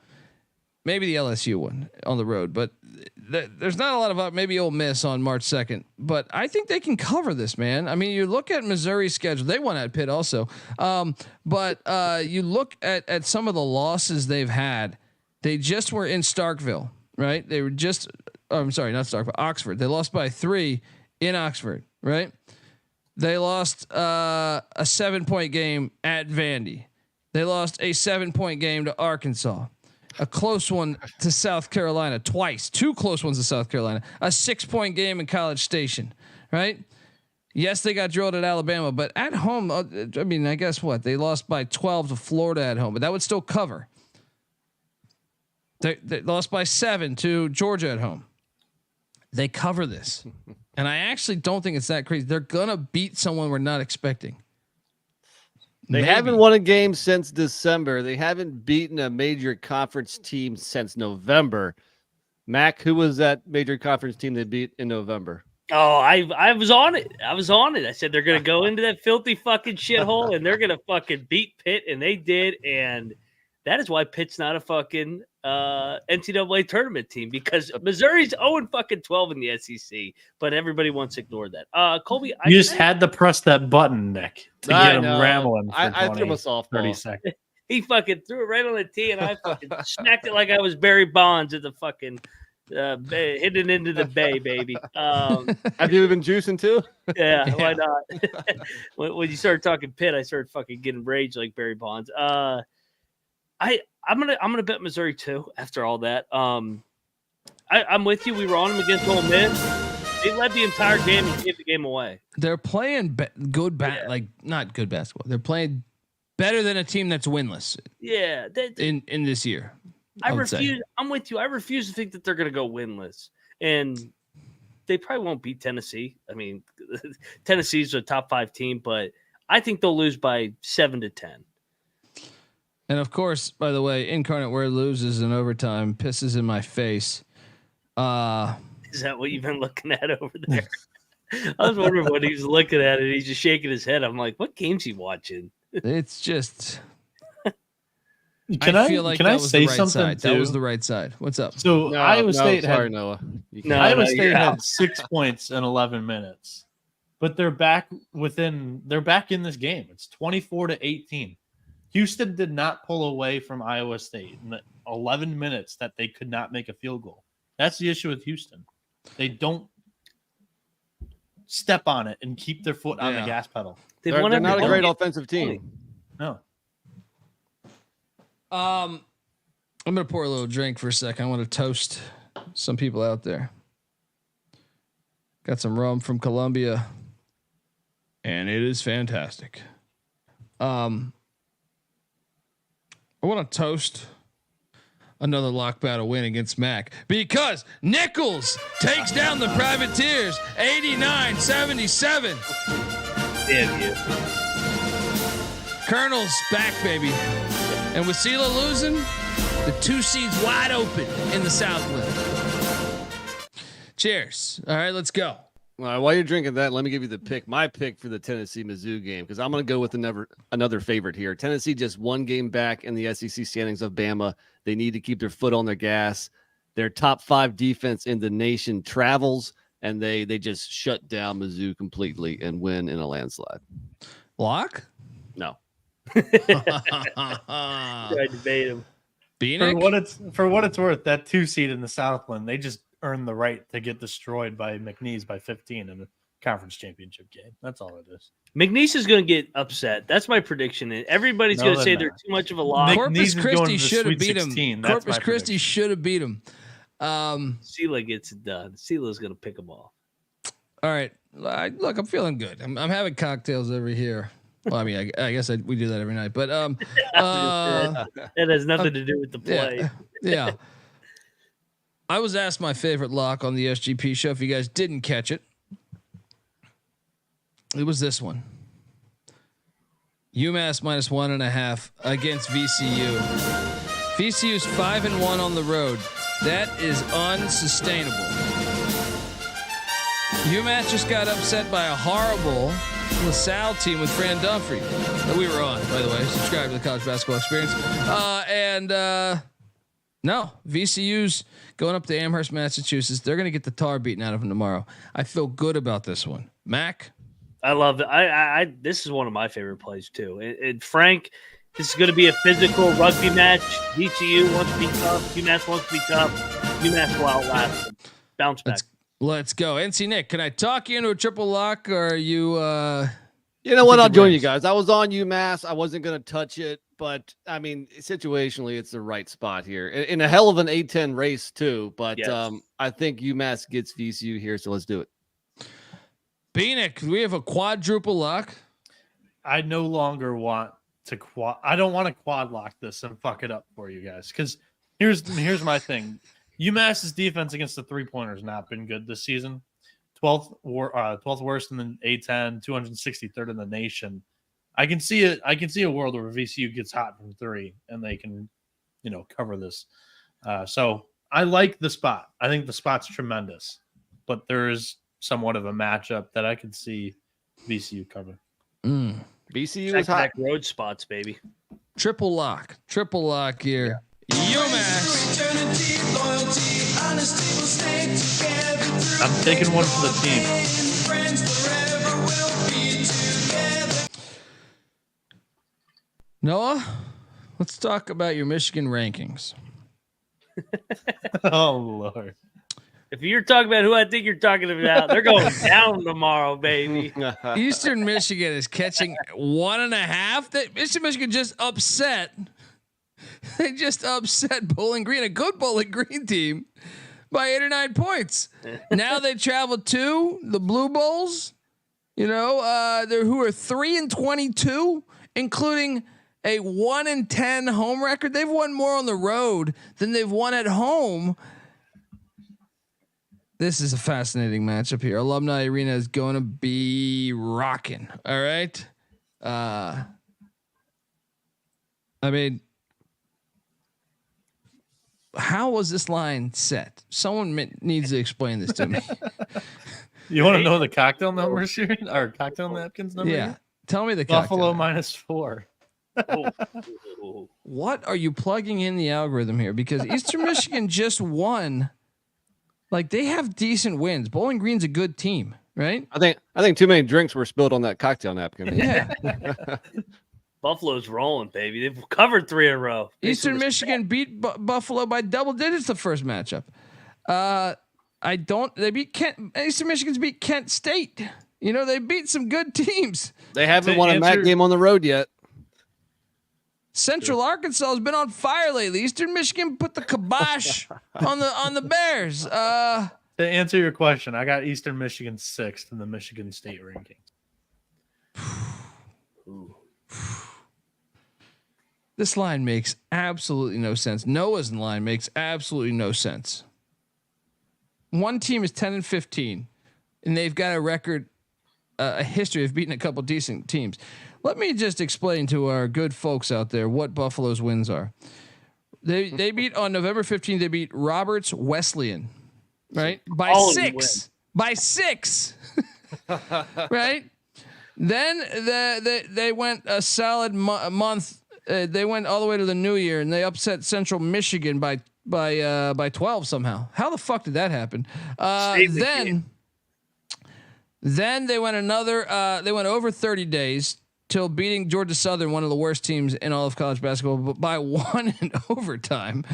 Maybe the LSU one on the road, but there's not a lot of maybe Ole Miss on March 2nd. But I think they can cover this, man. I mean, you look at Missouri's schedule; they won at Pitt also. But you look at some of the losses they've had. They just were in Starkville, right? They were just. I'm sorry, not Starkville, Oxford. They lost by 3 in Oxford, right? They lost a 7-point game at Vandy. They lost a 7-point game to Arkansas. A close one to South Carolina twice, 2 close ones to South Carolina, a 6-point game in College Station, right? Yes, they got drilled at Alabama, but at home, I mean, I guess what? They lost by 12 to Florida at home, but that would still cover. They lost by 7 to Georgia at home. They cover this. And I actually don't think it's that crazy. They're going to beat someone we're not expecting. They haven't won a game since December. They haven't beaten a major conference team since November. Mac, who was that major conference team they beat in November? Oh, I was on it. I said they're going to go into that filthy fucking shithole and they're going to fucking beat Pitt, and they did. And that is why Pitt's not a fucking NCAA tournament team, because Missouri's 0-12 in the SEC, but everybody wants to ignore that. Colby, you just had to press that button, Nick, to get him rambling. I threw him a softball. 30 seconds. He fucking threw it right on the tee, and I fucking smacked it like I was Barry Bonds at the fucking hitting into the bay, baby. Have you been juicing too? Yeah, why not? when you started talking Pitt, I started fucking getting rage like Barry Bonds. I'm gonna bet Missouri too. After all that, I'm with you. We were on them against Ole Miss. They led the entire game and gave the game away. They're playing like not good basketball. They're playing better than a team that's winless. Yeah, in this year. I'm with you. I refuse to think that they're gonna go winless, and they probably won't beat Tennessee. I mean, Tennessee's a top 5 team, but I think they'll lose by 7 to 10. And of course, by the way, Incarnate Word loses in overtime, pisses in my face. Is that what you've been looking at over there? I was wondering what he's looking at, and he's just shaking his head. I'm like, what game's he watching? It's just. Can I say something? That was the right side. What's up? So Iowa State had Noah. Iowa State had 6 points in 11 minutes, but they're back in this game. It's 24-18. Houston did not pull away from Iowa State in the 11 minutes that they could not make a field goal. That's the issue with Houston. They don't step on it and keep their foot on the gas pedal. They're not a great offensive team. No. I'm gonna pour a little drink for a second. I want to toast some people out there. Got some rum from Colombia, and it is fantastic. I want to toast another lock battle win against Mac, because Nichols takes down the Privateers 89-77. Damn you. Colonel's back, baby. And with Sela losing, the 2 seeds wide open in the Southland. Cheers. All right, let's go. All right, while you're drinking that, let me give you the pick. My pick for the Tennessee-Mizzou game, because I'm going to go with another favorite here. Tennessee just 1 game back in the SEC standings of Bama. They need to keep their foot on their gas. Their top 5 defense in the nation travels, and they just shut down Mizzou completely and win in a landslide. Lock? No. I debate him. For what it's worth, that 2 seed in the Southland, they just earned the right to get destroyed by McNeese by 15 in the conference championship game. That's all it is. McNeese is going to get upset. That's my prediction. And everybody's going to say they're too much of a lock. Corpus Christi should have beat him. Corpus Christi should have beat him. Sela gets it done. Sela's going to pick them off. All right. Look, I'm feeling good. I'm having cocktails over here. Well, I mean, I guess we do that every night, but it has nothing to do with the play. Yeah. I was asked my favorite lock on the SGP show. If you guys didn't catch it, it was this one. UMass -1.5 against VCU. VCU's 5-1 on the road. That is unsustainable. UMass just got upset by a horrible LaSalle team with Fran Dunphy that we were on, by the way. Subscribe to the College Basketball Experience. No, VCU's going up to Amherst, Massachusetts. They're going to get the tar beaten out of them tomorrow. I feel good about this one. Mac? I love it. I this is one of my favorite plays too. And Frank, this is going to be a physical rugby match. VCU wants to be tough. UMass wants to be tough. UMass will outlast them. Bounce back. Let's go. NC Nick, can I talk you into a triple lock, or are you? You know what? I'll join you guys. I was on UMass. I wasn't going to touch it, but I mean, situationally, it's the right spot here in a hell of an A-10 race too. But yes. I think UMass gets VCU here, so let's do it. Bieniek, we have a quadruple lock. I no longer want to I don't want to quad lock this and fuck it up for you guys, because here's my thing. UMass's defense against the 3-pointer has not been good this season. 12th worst in the A-10, 263rd in the nation. I can see it. I can see a world where VCU gets hot from 3 and they can, cover this. So I like the spot. I think the spot's tremendous, but there is somewhat of a matchup that I could see VCU cover. VCU is hot. Road spots, baby. Triple lock here. UMass. I'm taking one for the team. Noah, let's talk about your Michigan rankings. Oh, Lord. If you're talking about who I think you're talking about, they're going down tomorrow, baby. Eastern Michigan is catching 1.5. That Michigan just upset. They just upset Bowling Green, a good Bowling Green team, by 8 or 9 points. Now they travel to the Blue Bulls, who are 3-22, including a 1-10 home record. They've won more on the road than they've won at home. This is a fascinating matchup here. Alumni Arena is going to be rocking. All right. I mean, how was this line set? Someone needs to explain this to me. You want to know the cocktail numbers here, or cocktail napkins number? Yeah. Here? Tell me the Buffalo -4. What are you plugging in the algorithm here? Because Eastern Michigan just won. Like, they have decent wins. Bowling Green's a good team, right? I think too many drinks were spilled on that cocktail napkin. Yeah. Buffalo's rolling, baby. They've covered 3 in a row. Eastern Michigan beat Buffalo by double digits the first matchup. They beat Kent. Eastern Michigan's beat Kent State. They beat some good teams. They haven't won a MAC game on the road yet. Central Arkansas has been on fire lately. Eastern Michigan put the kibosh on the Bears. To answer your question, I got Eastern Michigan 6th in the Michigan State ranking. This line makes absolutely no sense. Noah's line makes absolutely no sense. One team is 10-15, and they've got a record, a history of beating a couple decent teams. Let me just explain to our good folks out there what Buffalo's wins are. They beat on November 15th. They beat Roberts Wesleyan, right? By 6. By 6. Right? Then they went a solid month. They went all the way to the New Year, and they upset Central Michigan by 12 somehow. How the fuck did that happen? Then they went they went over 30 days till beating Georgia Southern, one of the worst teams in all of college basketball, but by 1 in overtime.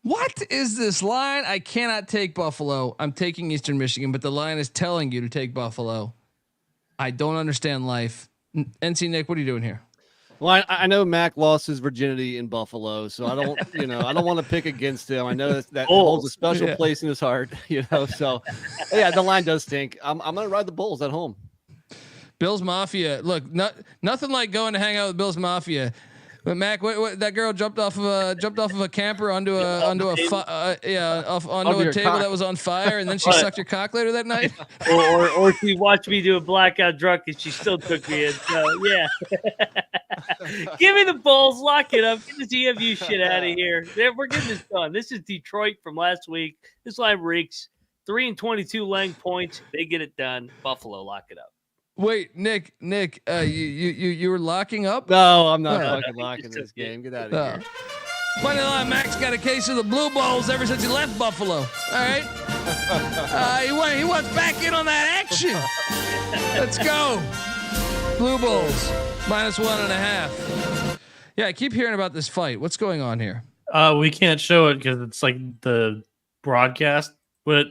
What is this line? I cannot take Buffalo. I'm taking Eastern Michigan, but the line is telling you to take Buffalo. I don't understand life. NC Nick, what are you doing here? Well, I know Mac lost his virginity in Buffalo, so I don't, I don't want to pick against him. I know that holds a special place in his heart, So, yeah, the line does stink. I'm gonna ride the Bulls at home. Bills Mafia. Look, nothing like going to hang out with Bills Mafia. But Mac, that girl jumped off of a camper onto a table that was on fire, and then she sucked your cock later that night. or she watched me do a blackout drunk, and she still took me in. So yeah, give me the Bulls, lock it up, get the EMU shit out of here. We're getting this done. This is Detroit from last week. This line reeks. 3-22 Lang points. They get it done. Buffalo, lock it up. Wait, Nick, you were locking up? No, I'm not fucking locking this game. Get out of here. Funny line, Max got a case of the Blue Balls ever since he left Buffalo. All right, he wants back in on that action. Let's go, Blue Balls -1.5. Yeah, I keep hearing about this fight. What's going on here? We can't show it because it's like the broadcast, but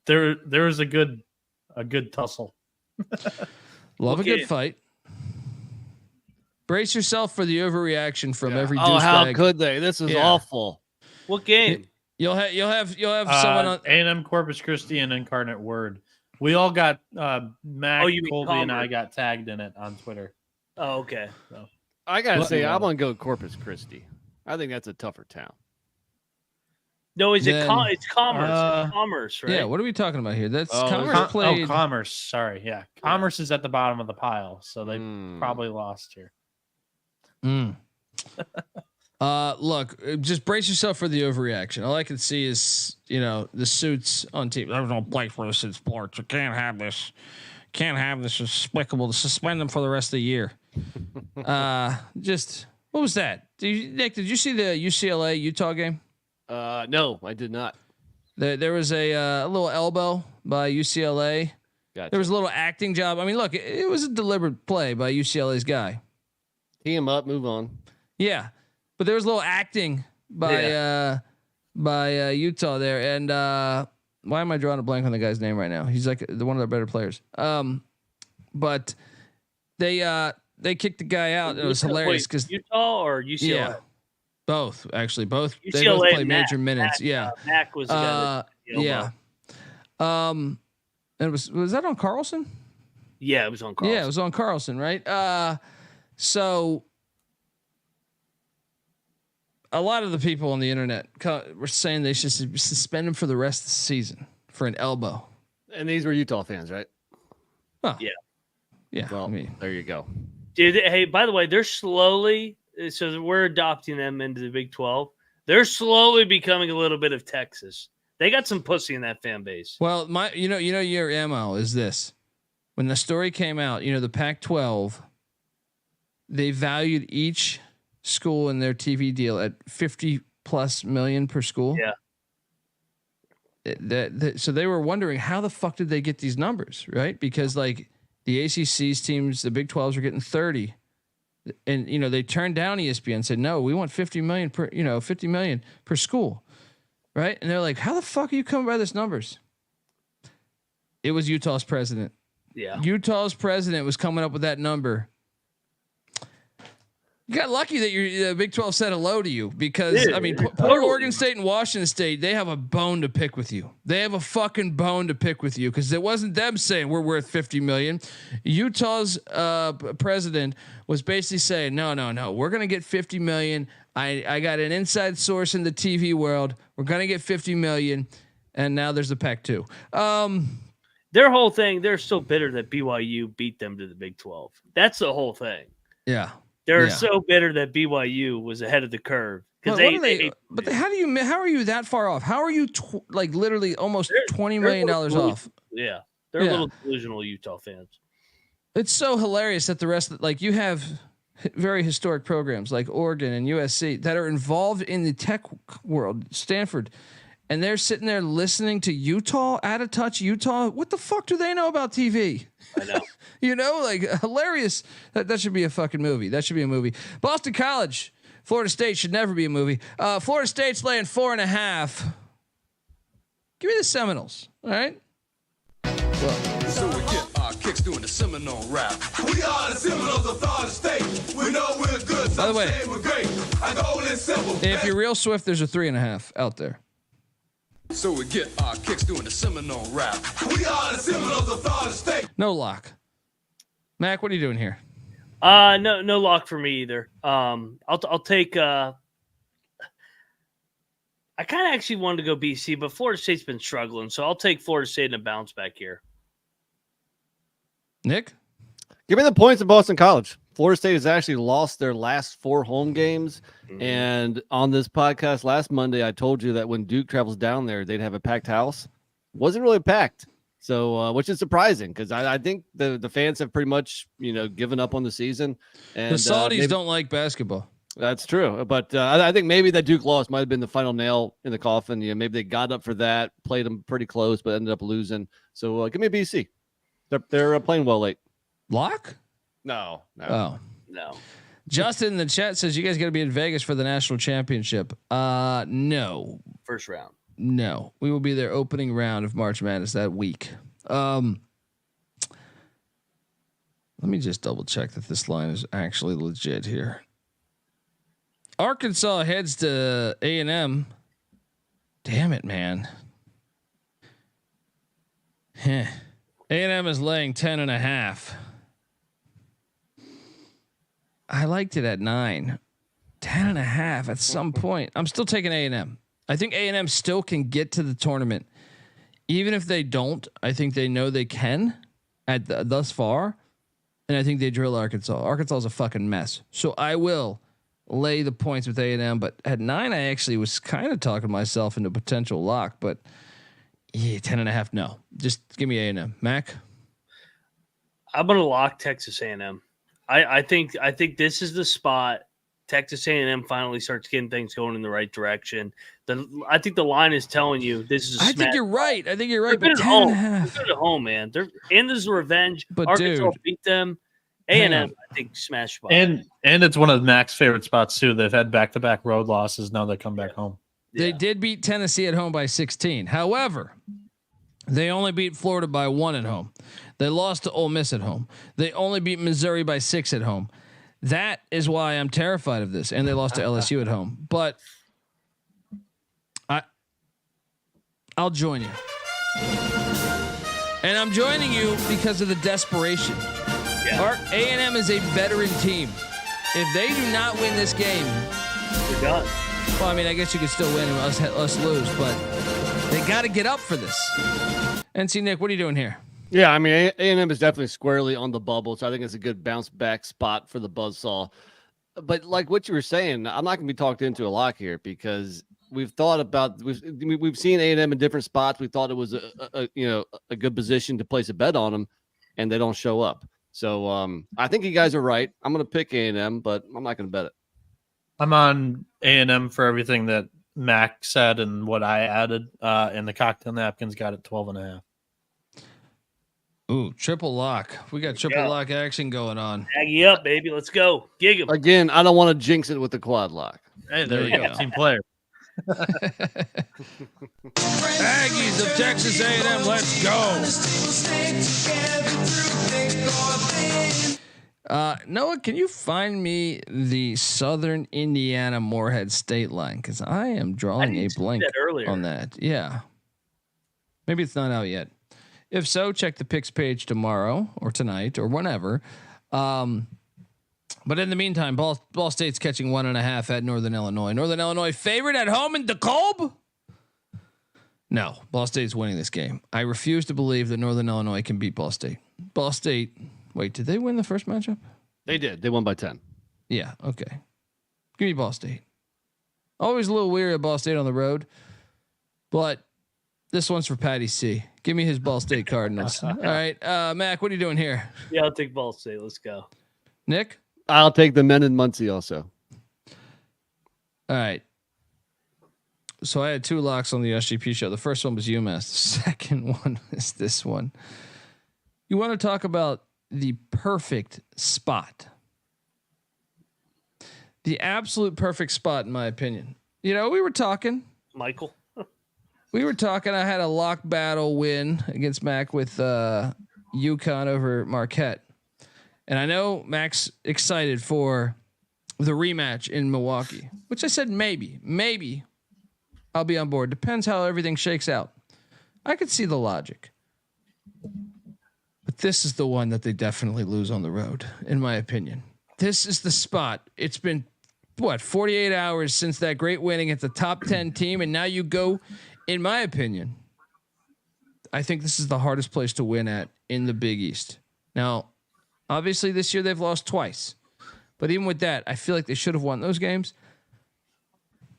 there is a good tussle. Love a good fight. Brace yourself for the overreaction from every douchebag. Oh, how could they? This is awful. What game? You'll have someone on A&M Corpus Christi and Incarnate Word. We all got Mac, Colby, and I got tagged in it on Twitter. Oh, okay. So. I gotta say, I'm gonna go Corpus Christi. I think that's a tougher town. No, it's Commerce. Commerce, right? Yeah, what are we talking about here? That's Commerce played. Commerce. Sorry, yeah. Commerce is at the bottom of the pile, so they probably lost here. Look, just brace yourself for the overreaction. All I can see is, the suits on TV. There's no place for this in sports. You can't have this. Can't have this. Despicable. To suspend them for the rest of the year. What was that? Nick, did you see the UCLA Utah game? No, I did not. There was a little elbow by UCLA. Gotcha. There was a little acting job. I mean, look, it was a deliberate play by UCLA's guy. Tee him up, move on. Yeah, but there was a little acting by Utah there. And why am I drawing a blank on the guy's name right now? He's like one of their better players. But they kicked the guy out. It was hilarious because Utah or UCLA. Yeah. Both, actually, both. UCLA, they both play Mac, major minutes. Mac was the guy yeah. And was that on Carlson? Yeah, it was on Carlson. Yeah, it was on Carlson, right? So a lot of the people on the internet were saying they should suspend him for the rest of the season for an elbow. And these were Utah fans, right? Oh. Yeah. Yeah. Well, there you go. Dude, hey, by the way, they're slowly. So we're adopting them into the Big 12. They're slowly becoming a little bit of Texas. They got some pussy in that fan base. Well, your MO is this. When the story came out, the Pac-12, they valued each school in their TV deal at $50+ million per school. Yeah. So they were wondering how the fuck did they get these numbers, right? Because like the ACC's teams, the Big 12s are getting 30. And they turned down ESPN and said, no, we want 50 million per school. Right. And they're like, how the fuck are you coming by this numbers? It was Utah's president. Yeah. Utah's president was coming up with that number. You got lucky that your Big 12 said hello to you because poor Oregon State and Washington State, they have a bone to pick with you. They have a fucking bone to pick with you because it wasn't them saying we're worth 50 million. Utah's president was basically saying, no, we're going to get 50 million. I got an inside source in the TV world. We're going to get 50 million. And now there's the Pac-2. Their whole thing, they're so bitter that BYU beat them to the Big 12. That's the whole thing. Yeah. They're so bitter that BYU was ahead of the curve because how are you that far off? How are you literally almost $20 million off? Yeah, they're a little delusional Utah fans. It's so hilarious that the rest of you have very historic programs like Oregon and USC that are involved in the tech world, Stanford, and they're sitting there listening to Utah, out of touch Utah. What the fuck do they know about TV? I know. Hilarious. That should be a fucking movie. That should be a movie. Boston College, Florida State should never be a movie. Florida State's laying 4.5. Give me the Seminoles. All right. So we get our kick kicks doing the Seminole rap. We are the Seminoles of Florida State. We know we're good. By the way, we're great. Our goal is simple. if you're real swift, there's a 3.5 out there. So we get our kicks doing the Seminole rap. We are the Seminoles of Florida State. No lock. Mac, what are you doing here? No lock for me either. I'll take. I kind of actually wanted to go BC, but Florida State's been struggling, so I'll take Florida State in a bounce back here. Nick, give me the points in Boston College. Florida State has actually lost their last 4 home games. Mm-hmm. And on this podcast last Monday, I told you that when Duke travels down there, they'd have a packed house. Wasn't really packed. So, which is surprising because I think the fans have pretty much, given up on the season. And the Saudis don't like basketball. That's true. But I think maybe that Duke loss might have been the final nail in the coffin. Maybe they got up for that, played them pretty close, but ended up losing. So give me a BC. They're playing well late. Lock? No. Oh. No. Justin in the chat says you guys got to be in Vegas for the national championship. No. First round. No. We will be there opening round of March Madness that week. Let me just double check that this line is actually legit here. Arkansas heads to A&M. Damn it, man. A&M is laying 10.5. I liked it at 9. 10.5 at some point. I'm still taking A&M. I think A&M still can get to the tournament. Even if they don't, I think they know they can thus far. And I think they drill Arkansas. Arkansas is a fucking mess. So I will lay the points with A&M. But at 9, I actually was kind of talking myself into potential lock. But yeah, 10.5, no. Just give me A&M. Mac? I'm going to lock Texas A&M. I think this is the spot Texas A&M finally starts getting things going in the right direction. I think the line is telling you this is. I think you're right. But They're good at home, man. And this is revenge. But Arkansas dude, beat them. A&M, I think, smash spot. And it's one of Mac's favorite spots too. They've had back-to-back road losses. Now they come back home. They did beat Tennessee at home by 16. However, they only beat Florida by 1 at home. They lost to Ole Miss at home. They only beat Missouri by 6 at home. That is why I'm terrified of this. And they lost to LSU at home. But I'll join you. And I'm joining you because of the desperation. Yeah. A&M is a veteran team. If they do not win this game, they're done. Well, I mean, I guess you could still win and us lose, but they got to get up for this. NC Nick, what are you doing here? Yeah, I mean, A&M is definitely squarely on the bubble, so I think it's a good bounce back spot for the buzzsaw. But like what you were saying, I'm not going to be talked into a lock here because we've thought about we've seen A&M in different spots. We thought it was a good position to place a bet on them, and they don't show up. So I think you guys are right. I'm going to pick A&M, but I'm not going to bet it. I'm on A&M for everything that Mac said and what I added, and the cocktail napkins got it 12.5. Ooh, triple lock. We got triple lock action going on. Aggie up, baby. Let's go. Gig him. Again, I don't want to jinx it with the quad lock. Hey, there you go. Team player. Aggies of Texas A&M, let's go. Noah, can you find me the Southern Indiana Morehead state line? Because I am drawing a blank on that. Yeah. Maybe it's not out yet. If so, check the picks page tomorrow or tonight or whenever. But in the meantime, Ball State's catching 1.5 at Northern Illinois. Northern Illinois favorite at home in DeKalb? No, Ball State's winning this game. I refuse to believe that Northern Illinois can beat Ball State. Ball State. Wait, did they win the first matchup? They did. They won by 10. Yeah. Okay. Give me Ball State. Always a little weary of Ball State on the road, but this one's for Patty C. Give me his Ball State Cardinals. All right, Mac, what are you doing here? Yeah, I'll take Ball State. Let's go. Nick? I'll take the men in Muncie also. All right. So I had 2 locks on the SGP show. The first one was UMass. The second one is this one. You want to talk about the perfect spot. The absolute perfect spot, in my opinion. We were talking. Michael. I had a lock battle win against Mac with UConn over Marquette. And I know Mac's excited for the rematch in Milwaukee, which I said maybe I'll be on board. Depends how everything shakes out. I could see the logic. But this is the one that they definitely lose on the road, in my opinion. This is the spot. It's been 48 hours since that great winning at the top 10 team, and now you go, in my opinion, I think this is the hardest place to win at in the Big East. Now, obviously this year they've lost twice, but even with that, I feel like they should have won those games.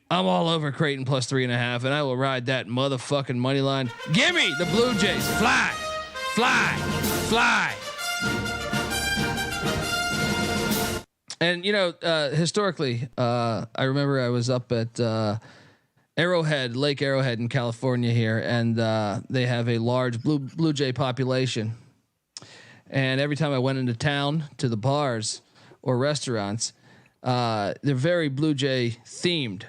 I'm all over Creighton plus 3.5, and I will ride that motherfucking money line. Give me the Blue Jays. Fly. And historically, I remember I was up at Lake Arrowhead in California here, and they have a large Blue Jay population. And every time I went into town to the bars or restaurants, they're very Blue Jay themed.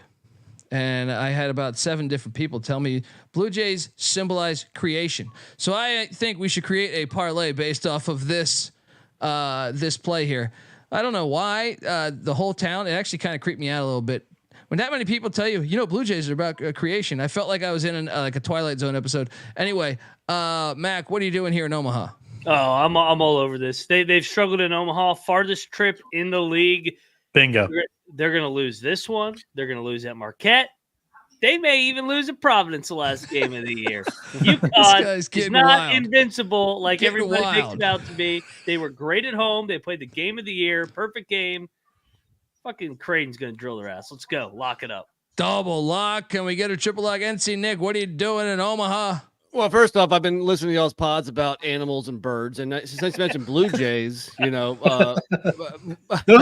And I had about 7 different people tell me Blue Jays symbolize creation. So I think we should create a parlay based off of this play here. I don't know why the whole town, it actually kind of creeped me out a little bit. When that many people tell you, Blue Jays are about creation, I felt like I was in like a Twilight Zone episode. Anyway, Mac, what are you doing here in Omaha? Oh, I'm all over this. They've struggled in Omaha. Farthest trip in the league. Bingo. They're going to lose this one. They're going to lose at Marquette. They may even lose at Providence the last game of the year. UConn is not invincible like everybody makes it out to be. They were great at home. They played the game of the year. Perfect game. Fucking Creighton's going to drill their ass. Let's go. Lock it up. Double lock. Can we get a triple lock? NC Nick, what are you doing in Omaha? Well, first off, I've been listening to y'all's pods about animals and birds, and since you mentioned Blue Jays, those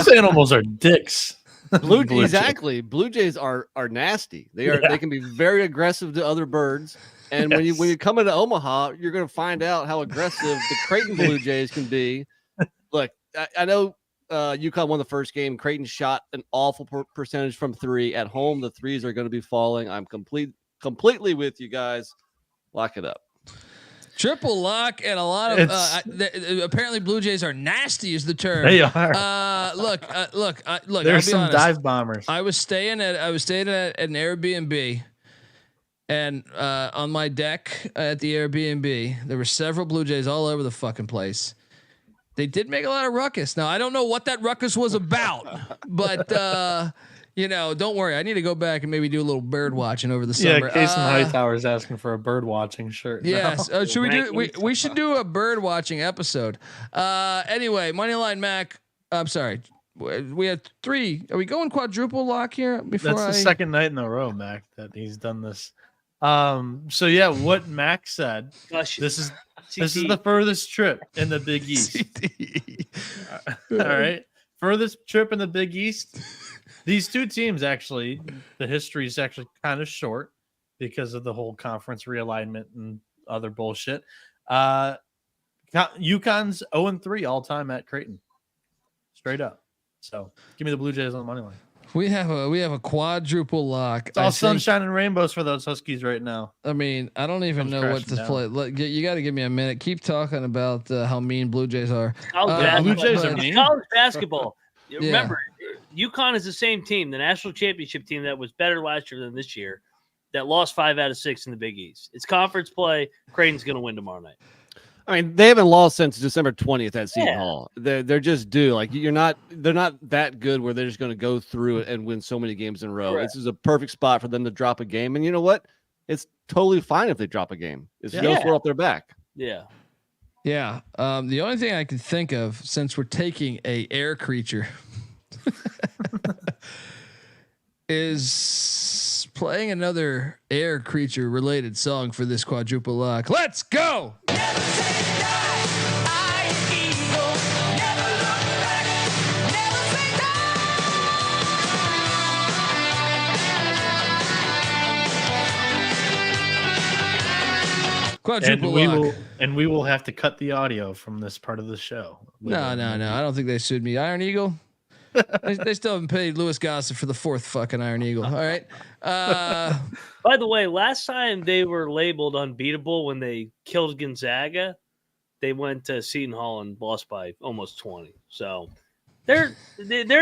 animals are dicks. Exactly. Blue Jays are nasty. They can be very aggressive to other birds, and when you come into Omaha, you're going to find out how aggressive the Creighton Blue Jays can be. Look, I know UConn won the first game. Creighton shot an awful percentage from 3 at home. The threes are going to be falling. I'm completely with you guys. Lock it up. Triple lock, and a lot of apparently Blue Jays are nasty is the term. They are. Look. There's some honest. Dive bombers. I was staying at an Airbnb, and on my deck at the Airbnb, there were several Blue Jays all over the fucking place. They did make a lot of ruckus. Now I don't know what that ruckus was about, but don't worry. I need to go back and maybe do a little bird watching over the summer. Yeah, Casey Hightower's asking for a bird watching shirt. Yes. Should we do? We should do a bird watching episode. Anyway, Moneyline Mac. I'm sorry. We have 3. Are we going quadruple lock here? That's the second night in a row, Mac, that he's done this. So yeah, what Mac said. This is the furthest trip in the Big East. All right, furthest trip in the Big East. These two teams, actually, the history is actually kind of short because of the whole conference realignment and other bullshit. UConn's 0-3 all time at Creighton, straight up. So give me the Blue Jays on the money line. We have a quadruple lock. It's all sunshine and rainbows for those Huskies right now. I mean, I don't even know what to play. Look, you got to give me a minute. Keep talking about how mean Blue Jays are. Blue Jays are mean. College basketball. Remember, UConn is the same team, the national championship team that was better last year than this year, that lost 5 out of 6 in the Big East. It's conference play. Creighton's going to win tomorrow night. I mean, they haven't lost since December 20th at Seton Hall. They're just due. Like they're not that good where they're just going to go through it and win so many games in a row. Correct. This is a perfect spot for them to drop a game. And you know what? It's totally fine if they drop a game. It's no score off their back. Yeah. Yeah. The only thing I can think of, since we're taking a air creature, is playing another air creature related song for this quadruple lock. Let's go. Quadruple and we will have to cut the audio from this part of the show. No. I don't think they sued me. Iron Eagle. They still haven't paid Louis Gossett for the 4th fucking Iron Eagle. All right. By the way, last time they were labeled unbeatable when they killed Gonzaga. they went to Seton Hall and lost by almost 20. So they're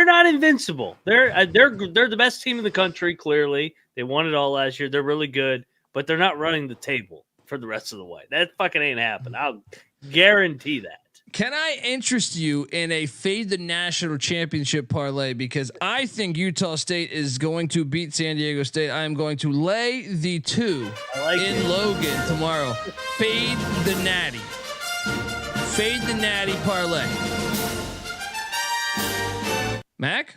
not invincible. They're the best team in the country. Clearly, they won it all last year. They're really good, but they're not running the table for the rest of the way. That fucking ain't happening. I'll guarantee that. Can I interest you in a fade the national championship parlay? Because I think Utah State is going to beat San Diego State. I am going to lay the 2 in Logan tomorrow. Fade the natty. Fade the natty parlay. Mac?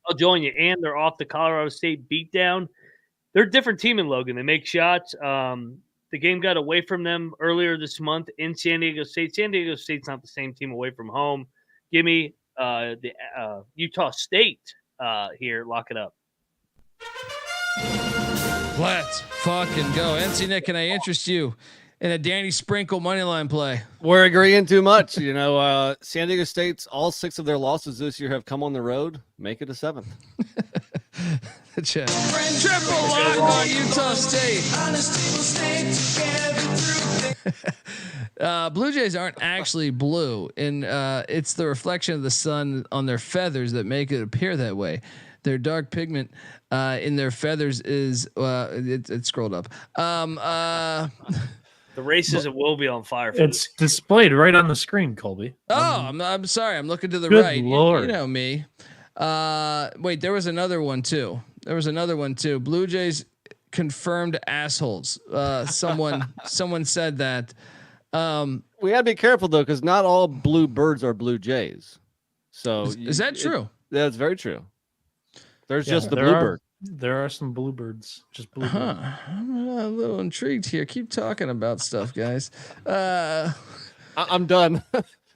I'll join you. And they're off the Colorado State beatdown. They're a different team in Logan. They make shots. The game got away from them earlier this month in San Diego State. San Diego State's not the same team away from home. Give me the Utah State here. Lock it up. Let's fucking go. NC Nick, can I interest you in a Danny Sprinkle moneyline play? We're agreeing too much. San Diego State's all 6 of their losses this year have come on the road. Make it a 7th. Triple lock on Utah State. Blue Jays aren't actually blue, and it's the reflection of the sun on their feathers that make it appear that way. Their dark pigment in their feathers is it scrolled up. The racism will be on fire. It's displayed right on the screen, Colby. Oh, I'm sorry. I'm looking to the Good right. Lord. You know me. Wait, there was another one too. Blue Jays confirmed assholes. Someone said that. We gotta be careful though, because not all blue birds are Blue Jays. So is that true? That's very true. There's just the bluebird. There are some bluebirds, just bluebird. I'm a little intrigued here. Keep talking about stuff, guys. I'm done.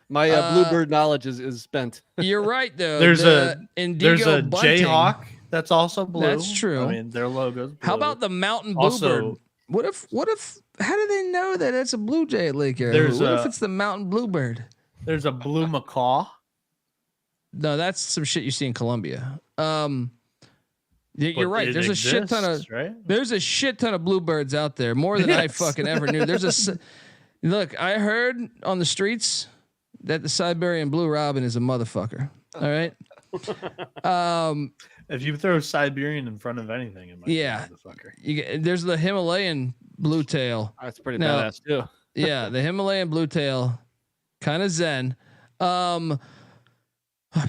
My bluebird knowledge is spent. You're right though. There's a Bunting. Jayhawk that's also blue. That's true. I mean, their logo's blue. How about the mountain bluebird? What if? How do they know that it's a Blue Jay at Lake Erie? What if it's the mountain bluebird? There's a blue macaw. No, that's some shit you see in Colombia. You're right. There's a shit ton of bluebirds out there, more than I fucking ever knew. Look, I heard on the streets that the Siberian blue robin is a motherfucker. All right. If you throw Siberian in front of anything, it might be a motherfucker. There's the Himalayan blue tail. That's pretty badass too. Yeah, the Himalayan blue tail, kind of zen.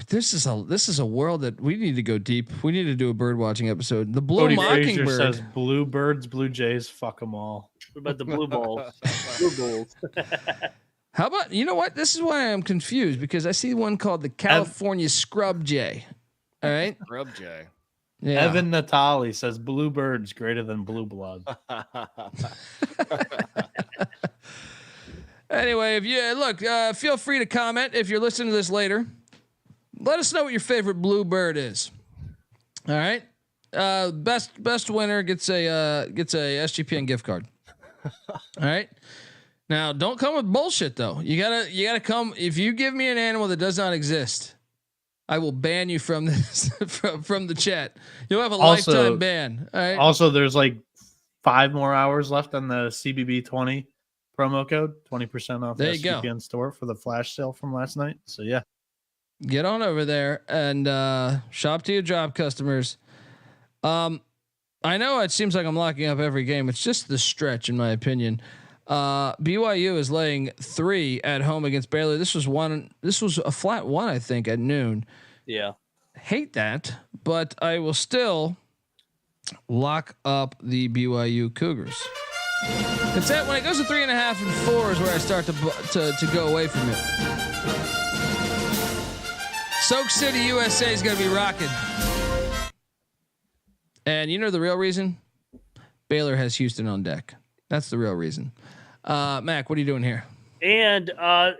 This is a world that we need to go deep. We need to do a bird watching episode. The blue Cody mockingbird Frazier says bluebirds, Blue Jays, fuck them all. What about the blue balls? Blue balls. How about, you know what? This is why I'm confused, because I see one called the California Scrub Jay. All right. Scrub Jay. Yeah. Evan Natali says bluebirds greater than blue blood. Anyway, if you look, feel free to comment if you're listening to this later. Let us know what your favorite blue bird is. All right. Best winner gets a SGPN gift card. All right. Now, don't come with bullshit though. You gotta come. If you give me an animal that does not exist, I will ban you from this from the chat. You'll have a lifetime ban. All right. Also, there's like 5 more hours left on the CBB 20 promo code, 20% off the SGPN store for the flash sale from last night. So yeah, get on over there and shop to your job customers. I know it seems like I'm locking up every game. It's just the stretch, in my opinion. BYU is laying 3 at home against Baylor. This was a flat 1, I think, at noon. Yeah. Hate that, but I will still lock up the BYU Cougars. It's that when it goes to 3.5 and 4 is where I start to go away from it. Soak City, USA is going to be rocking. And you know the real reason? Baylor has Houston on deck. That's the real reason. Mac, what are you doing here? And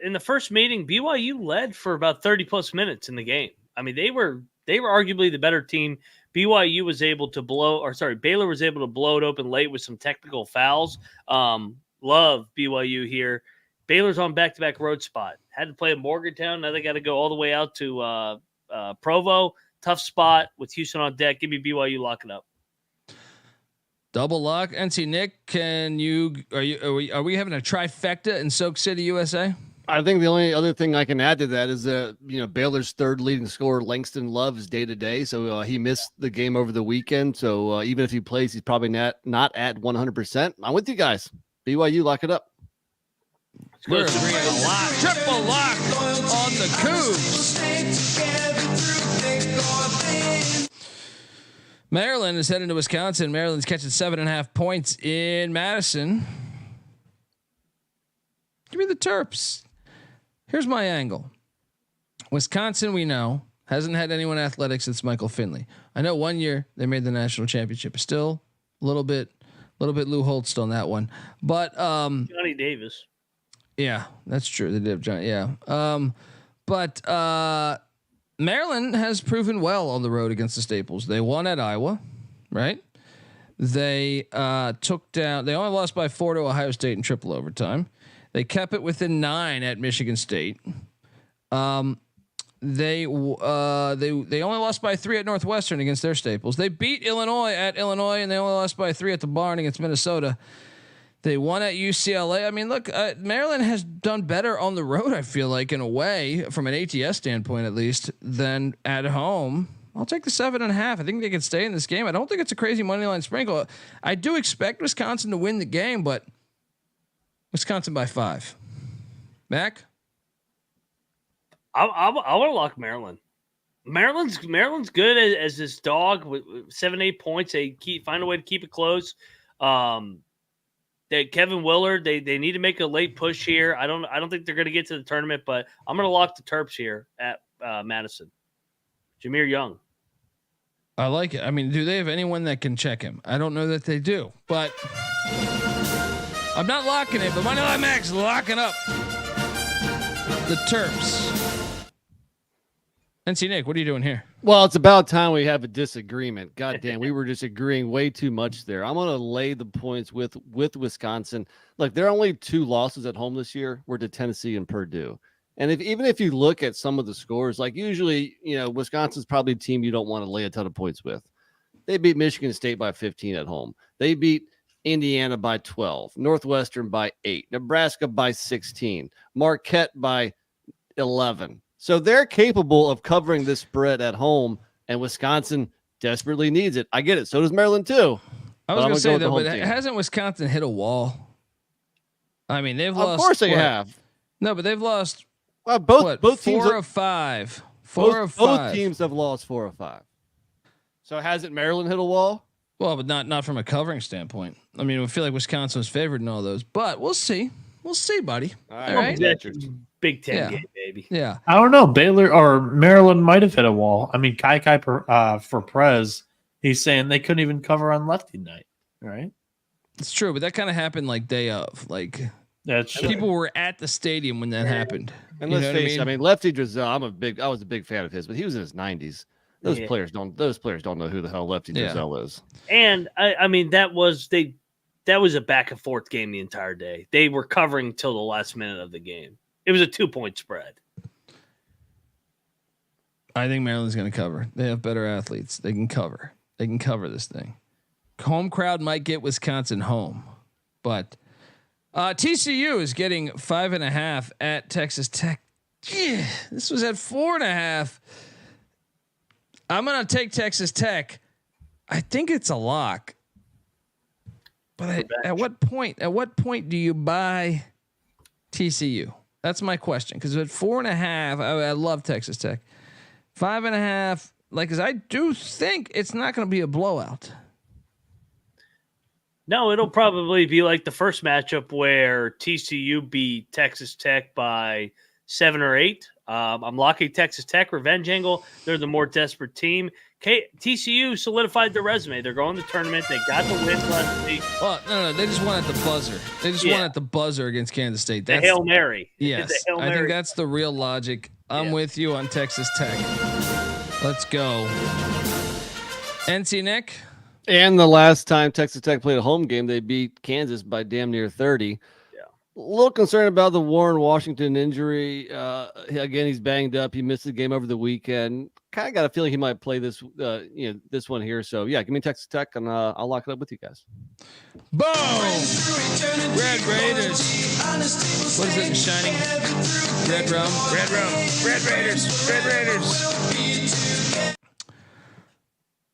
in the first meeting, BYU led for about 30 plus minutes in the game. I mean, they were arguably the better team. Baylor was able to blow it open late with some technical fouls. Love BYU here. Baylor's on back-to-back road spot. Had to play at Morgantown. Now they got to go all the way out to Provo. Tough spot with Houston on deck. Give me BYU, lock it up. Double lock. NC Nick, are we having a trifecta in Soak City, USA? I think the only other thing I can add to that is Baylor's third leading scorer, Langston Love, is day to day. So he missed the game over the weekend. So even if he plays, he's probably not at 100%. I'm with you guys. BYU, lock it up. We're agreeing a lot. Triple lock on the Cougs. Maryland is heading to Wisconsin. Maryland's catching 7.5 points in Madison. Give me the Terps. Here's my angle. Wisconsin, we know, hasn't had anyone athletic since Michael Finley. I know 1 year they made the national championship. Still a little bit Lou Holtz on that one. But Johnny Davis. Yeah, that's true. They did have Johnny. Yeah. But Maryland has proven well on the road against the Staples. They won at Iowa, right? They took down. They only lost by 4 to Ohio State in triple overtime. They kept it within 9 at Michigan State. They only lost by 3 at Northwestern against their Staples. They beat Illinois at Illinois, and they only lost by 3 at the Barn against Minnesota. They won at UCLA. I mean, look, Maryland has done better on the road, I feel like, in a way, from an ATS standpoint at least, than at home. I'll take the 7.5. I think they can stay in this game. I don't think it's a crazy money line sprinkle. I do expect Wisconsin to win the game, but Wisconsin by 5. Mac? I want to lock Maryland. Maryland's good as this dog with 7-8 points. They find a way to keep it close. Kevin Willard, they need to make a late push here. I don't think they're going to get to the tournament, but I'm going to lock the Terps here at Madison. Jameer Young. I like it. I mean, do they have anyone that can check him? I don't know that they do, but I'm not locking it. But Moneyline Max locking up the Terps. NC Nick, what are you doing here? Well, it's about time we have a disagreement. God damn, we were just agreeing way too much there. I'm going to lay the points with Wisconsin. Look, there are only 2 losses at home this year. We're to Tennessee and Purdue. And even if you look at some of the scores, like usually, Wisconsin's probably a team you don't want to lay a ton of points with. They beat Michigan State by 15 at home. They beat Indiana by 12, Northwestern by 8, Nebraska by 16, Marquette by 11. So they're capable of covering this spread at home, and Wisconsin desperately needs it. I get it. So does Maryland too. I was going to say though, but hasn't Wisconsin hit a wall? I mean, they've lost. Of course they have. No, but they've lost. Well, both teams 4 of 5. Both teams have lost 4 of 5. So hasn't Maryland hit a wall? Well, but not from a covering standpoint. I mean, we feel like Wisconsin was favored in all those, but we'll see. We'll see, buddy. All right. Big Ten game, baby. Yeah. I don't know. Baylor or Maryland might have hit a wall. I mean, Kai for Prez, he's saying they couldn't even cover on lefty night. Right? It's true, but that kind of happened like day of. Like people were at the stadium when that happened. And let's face it, I mean, Lefty Drizel, I was a big fan of his, but he was in his 90s. Those players don't know who the hell Lefty Drizel is. And I mean, that was a back and forth game the entire day. They were covering till the last minute of the game. It was a 2-point spread. I think Maryland's going to cover. They have better athletes. They can cover. They can cover this thing. Home crowd might get Wisconsin home, but TCU is getting 5.5 at Texas Tech. Yeah, this was at 4.5. I'm going to take Texas Tech. I think it's a lock. But at what point? At what point do you buy TCU? That's my question. Because at 4.5, I love Texas Tech. 5.5, because I do think it's not going to be a blowout. No, it'll probably be like the first matchup where TCU beat Texas Tech by 7 or 8. I'm locking Texas Tech. Revenge angle. They're the more desperate team. TCU solidified their resume. They're going to the tournament. They got the win last week. Well, no. They just won at the buzzer. They just won at the buzzer against Kansas State. That's the Hail Mary. Yes. I think that's the real logic. I'm with you on Texas Tech. Let's go. NC Nick? And the last time Texas Tech played a home game, they beat Kansas by damn near 30. Yeah. little concerned about the Warren Washington injury. Again, he's banged up. He missed the game over the weekend. Kind of got a feeling he might play this, this one here. So yeah, give me Texas Tech, and I'll lock it up with you guys. Boom! Red Raiders. What is it in Shining? Red Rum. Red Raiders. Red Raiders.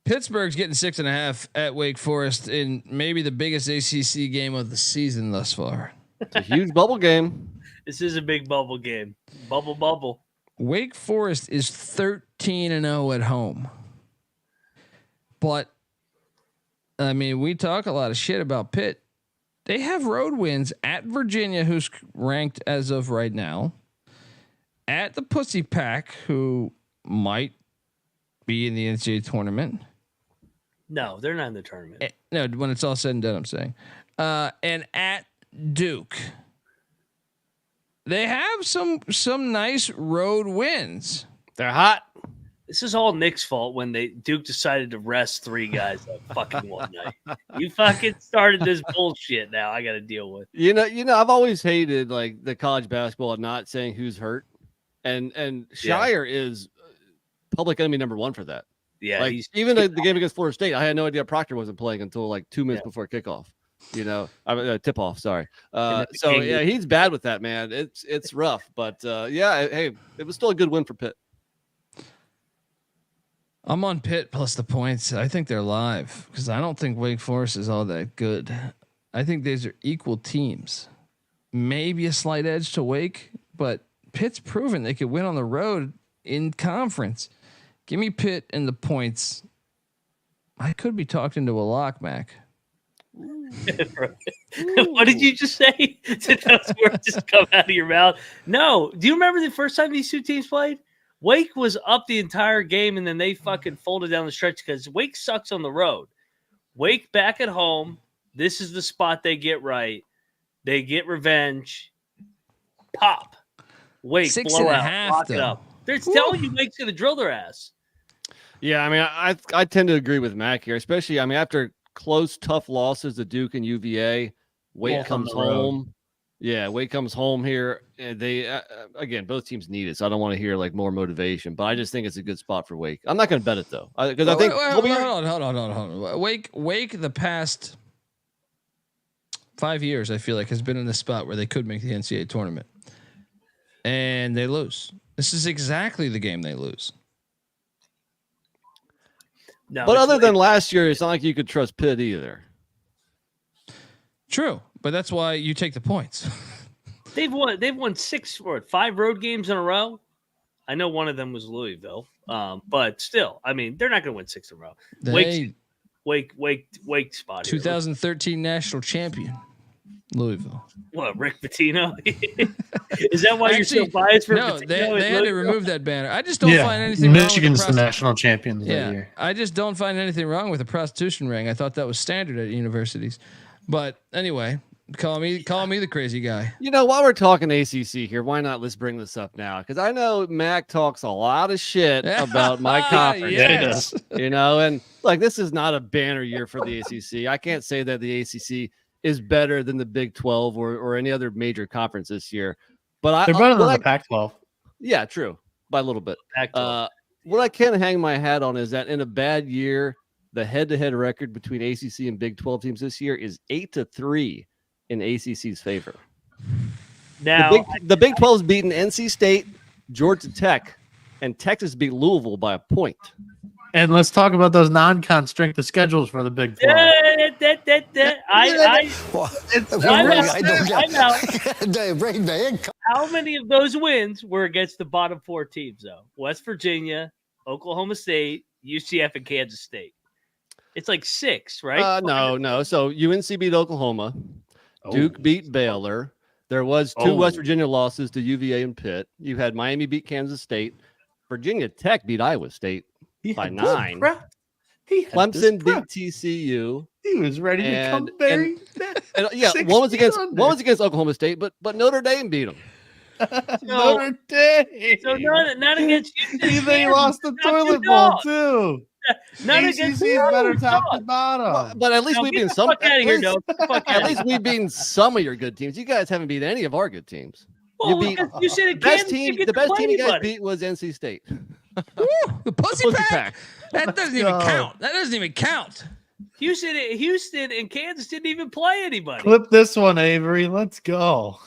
Pittsburgh's getting 6.5 at Wake Forest in maybe the biggest ACC game of the season thus far. It's a huge bubble game. This is a big bubble game. Bubble. Wake Forest is 13-0 at home. But, I mean, we talk a lot of shit about Pitt. They have road wins at Virginia, who's ranked as of right now, at the Pussy Pack, who might be in the NCAA tournament. No, they're not in the tournament. No, when it's all said and done, I'm saying. And at Duke. They have some nice road wins. They're hot. This is all Nick's fault when Duke decided to rest 3 guys that fucking one night. You fucking started this bullshit now I got to deal with. You know, I've always hated like the college basketball of not saying who's hurt. And Shire is public enemy number 1 for that. Yeah. Like, even the game against Florida State, I had no idea Proctor wasn't playing until like 2 minutes before kickoff. You know, tip off. Sorry. So yeah, he's bad with that, man. It's rough, but yeah. Hey, it was still a good win for Pitt. I'm on Pitt plus the points. I think they're live because I don't think Wake Forest is all that good. I think these are equal teams. Maybe a slight edge to Wake, but Pitt's proven they could win on the road in conference. Give me Pitt and the points. I could be talked into a lock, Mac. What did you just say? Did those words just come out of your mouth? No. Do you remember the first time these two teams played? Wake was up the entire game, and then they fucking folded down the stretch because Wake sucks on the road. Wake back at home. This is the spot they get right. They get revenge. Pop. Wake, 6.5, lock it up. They're telling you Wake's going to drill their ass. Yeah, I mean, I tend to agree with Mac here, especially, I mean, after close, tough losses to Duke and UVA, Wake comes home. Yeah, Wake comes home here. And they, again, both teams need it, so I don't want to hear like more motivation, but I just think it's a good spot for Wake. I'm not going to bet it, though, because I think hold on. Wake the past 5 years, I feel like, has been in the spot where they could make the NCAA tournament, and they lose. This is exactly the game they lose. No, but other than last year, it's not like you could trust Pitt either. True, but that's why you take the points. They've won 5 road games in a row. I know one of them was Louisville, but still, I mean, they're not going to win 6 in a row. Wake spot. 2013 national champion, Louisville. What, Rick Pitino? Is that why you're so biased for no, Pitino? They had to remove that banner. I just don't find anything Michigan's wrong with the national champion that year. I just don't find anything wrong with a prostitution ring. I thought that was standard at universities. But anyway, call me the crazy guy. You know, while we're talking ACC here, why not let's bring this up now? Because I know Mac talks a lot of shit about my conference. Yes. You know, and like this is not a banner year for the ACC. I can't say that the ACC is better than the Big 12 or any other major conference this year. But they're better than the Pac-12. Yeah, true. By a little bit. What I can hang my hat on is that in a bad year, the head-to-head record between ACC and Big 12 teams this year is 8-3 in ACC's favor. Now, the Big 12's beaten NC State, Georgia Tech, and Texas beat Louisville by a point. And let's talk about those non-con strength of schedules for the Big 12. How many of those wins were against the bottom 4 teams, though? West Virginia, Oklahoma State, UCF, and Kansas State. It's like 6, right? No. So UNC beat Oklahoma. Duke beat Baylor. There was 2 West Virginia losses to UVA and Pitt. You had Miami beat Kansas State. Virginia Tech beat Iowa State by 9. Clemson beat TCU. He was ready to come very. One was against Oklahoma State, but Notre Dame beat them. Notre Dame. So not against you. They lost the toilet bowl too. None ACC against is better top to bottom. But at least we've beaten some. At least we've beaten some of your good teams. You guys haven't beat any of our good teams. Well, you said the best team you guys beat was NC State. Woo, the pussy pack. That doesn't even count. That doesn't even count. Houston and Kansas didn't even play anybody. Clip this one, Avery. Let's go.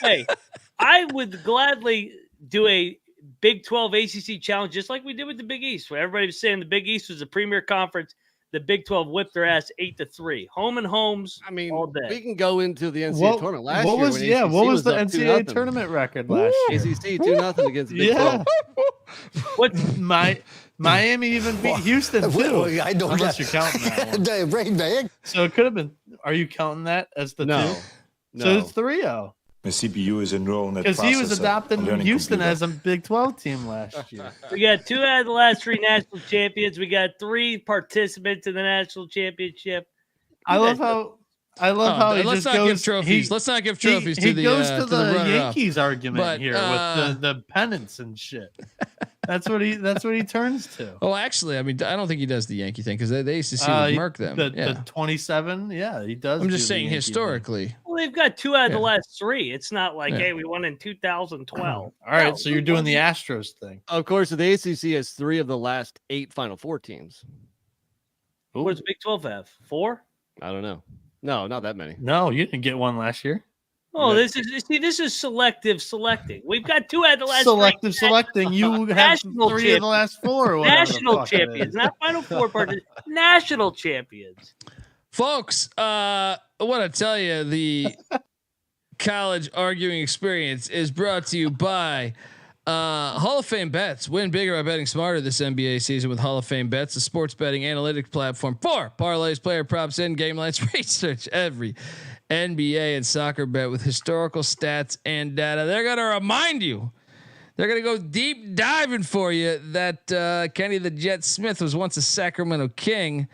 Hey, I would gladly do a Big 12 ACC challenge just like we did with the Big East, where everybody was saying the Big East was the premier conference. The Big 12 whipped their ass 8-3. Home and homes. I mean, all day. We can go into the NCAA tournament last year. What was the NCAA tournament record last year? ACC 2-0 against the Big 12. What's Miami even beat Houston too? I don't Unless you're counting that one. So it could have been. Are you counting that as the two? No. So it's 3-0. The CPU is enrolling because he was adopting Houston as a Big 12 team last year. We got 2 out of the last 3 national champions. We got 3 participants in the national championship. I love how he let's just not goes. give trophies. Let's not give trophies to the. He goes to the runner-up. Yankees argument But, here with the pennants and shit. That's what he turns to. Oh, actually, I mean, I don't think he does the Yankee thing because they used to see murk them. The 27, he does. I'm just saying historically. Well, they've got 2 out of the last 3. It's not like, hey, we won in 2012. All right, so you're doing the Astros thing. Of course, the ACC has 3 of the last 8 Final Four teams. What does Big 12 have? 4? I don't know. No, not that many. No, you didn't get one last year. Oh, this is selective selecting. We've got 2 out of the last selective selecting. You have 3 of the last 4. National champions, not Final Four participants. National champions. Folks, I want to tell you the college arguing experience is brought to you by Hall of Fame Bets. Win bigger by betting smarter this NBA season with Hall of Fame Bets, the sports betting analytics platform for parlays, player props, and game lines. Research every NBA and soccer bet with historical stats and data. They're going to remind you. They're going to go deep diving for you that Kenny the Jet Smith was once a Sacramento King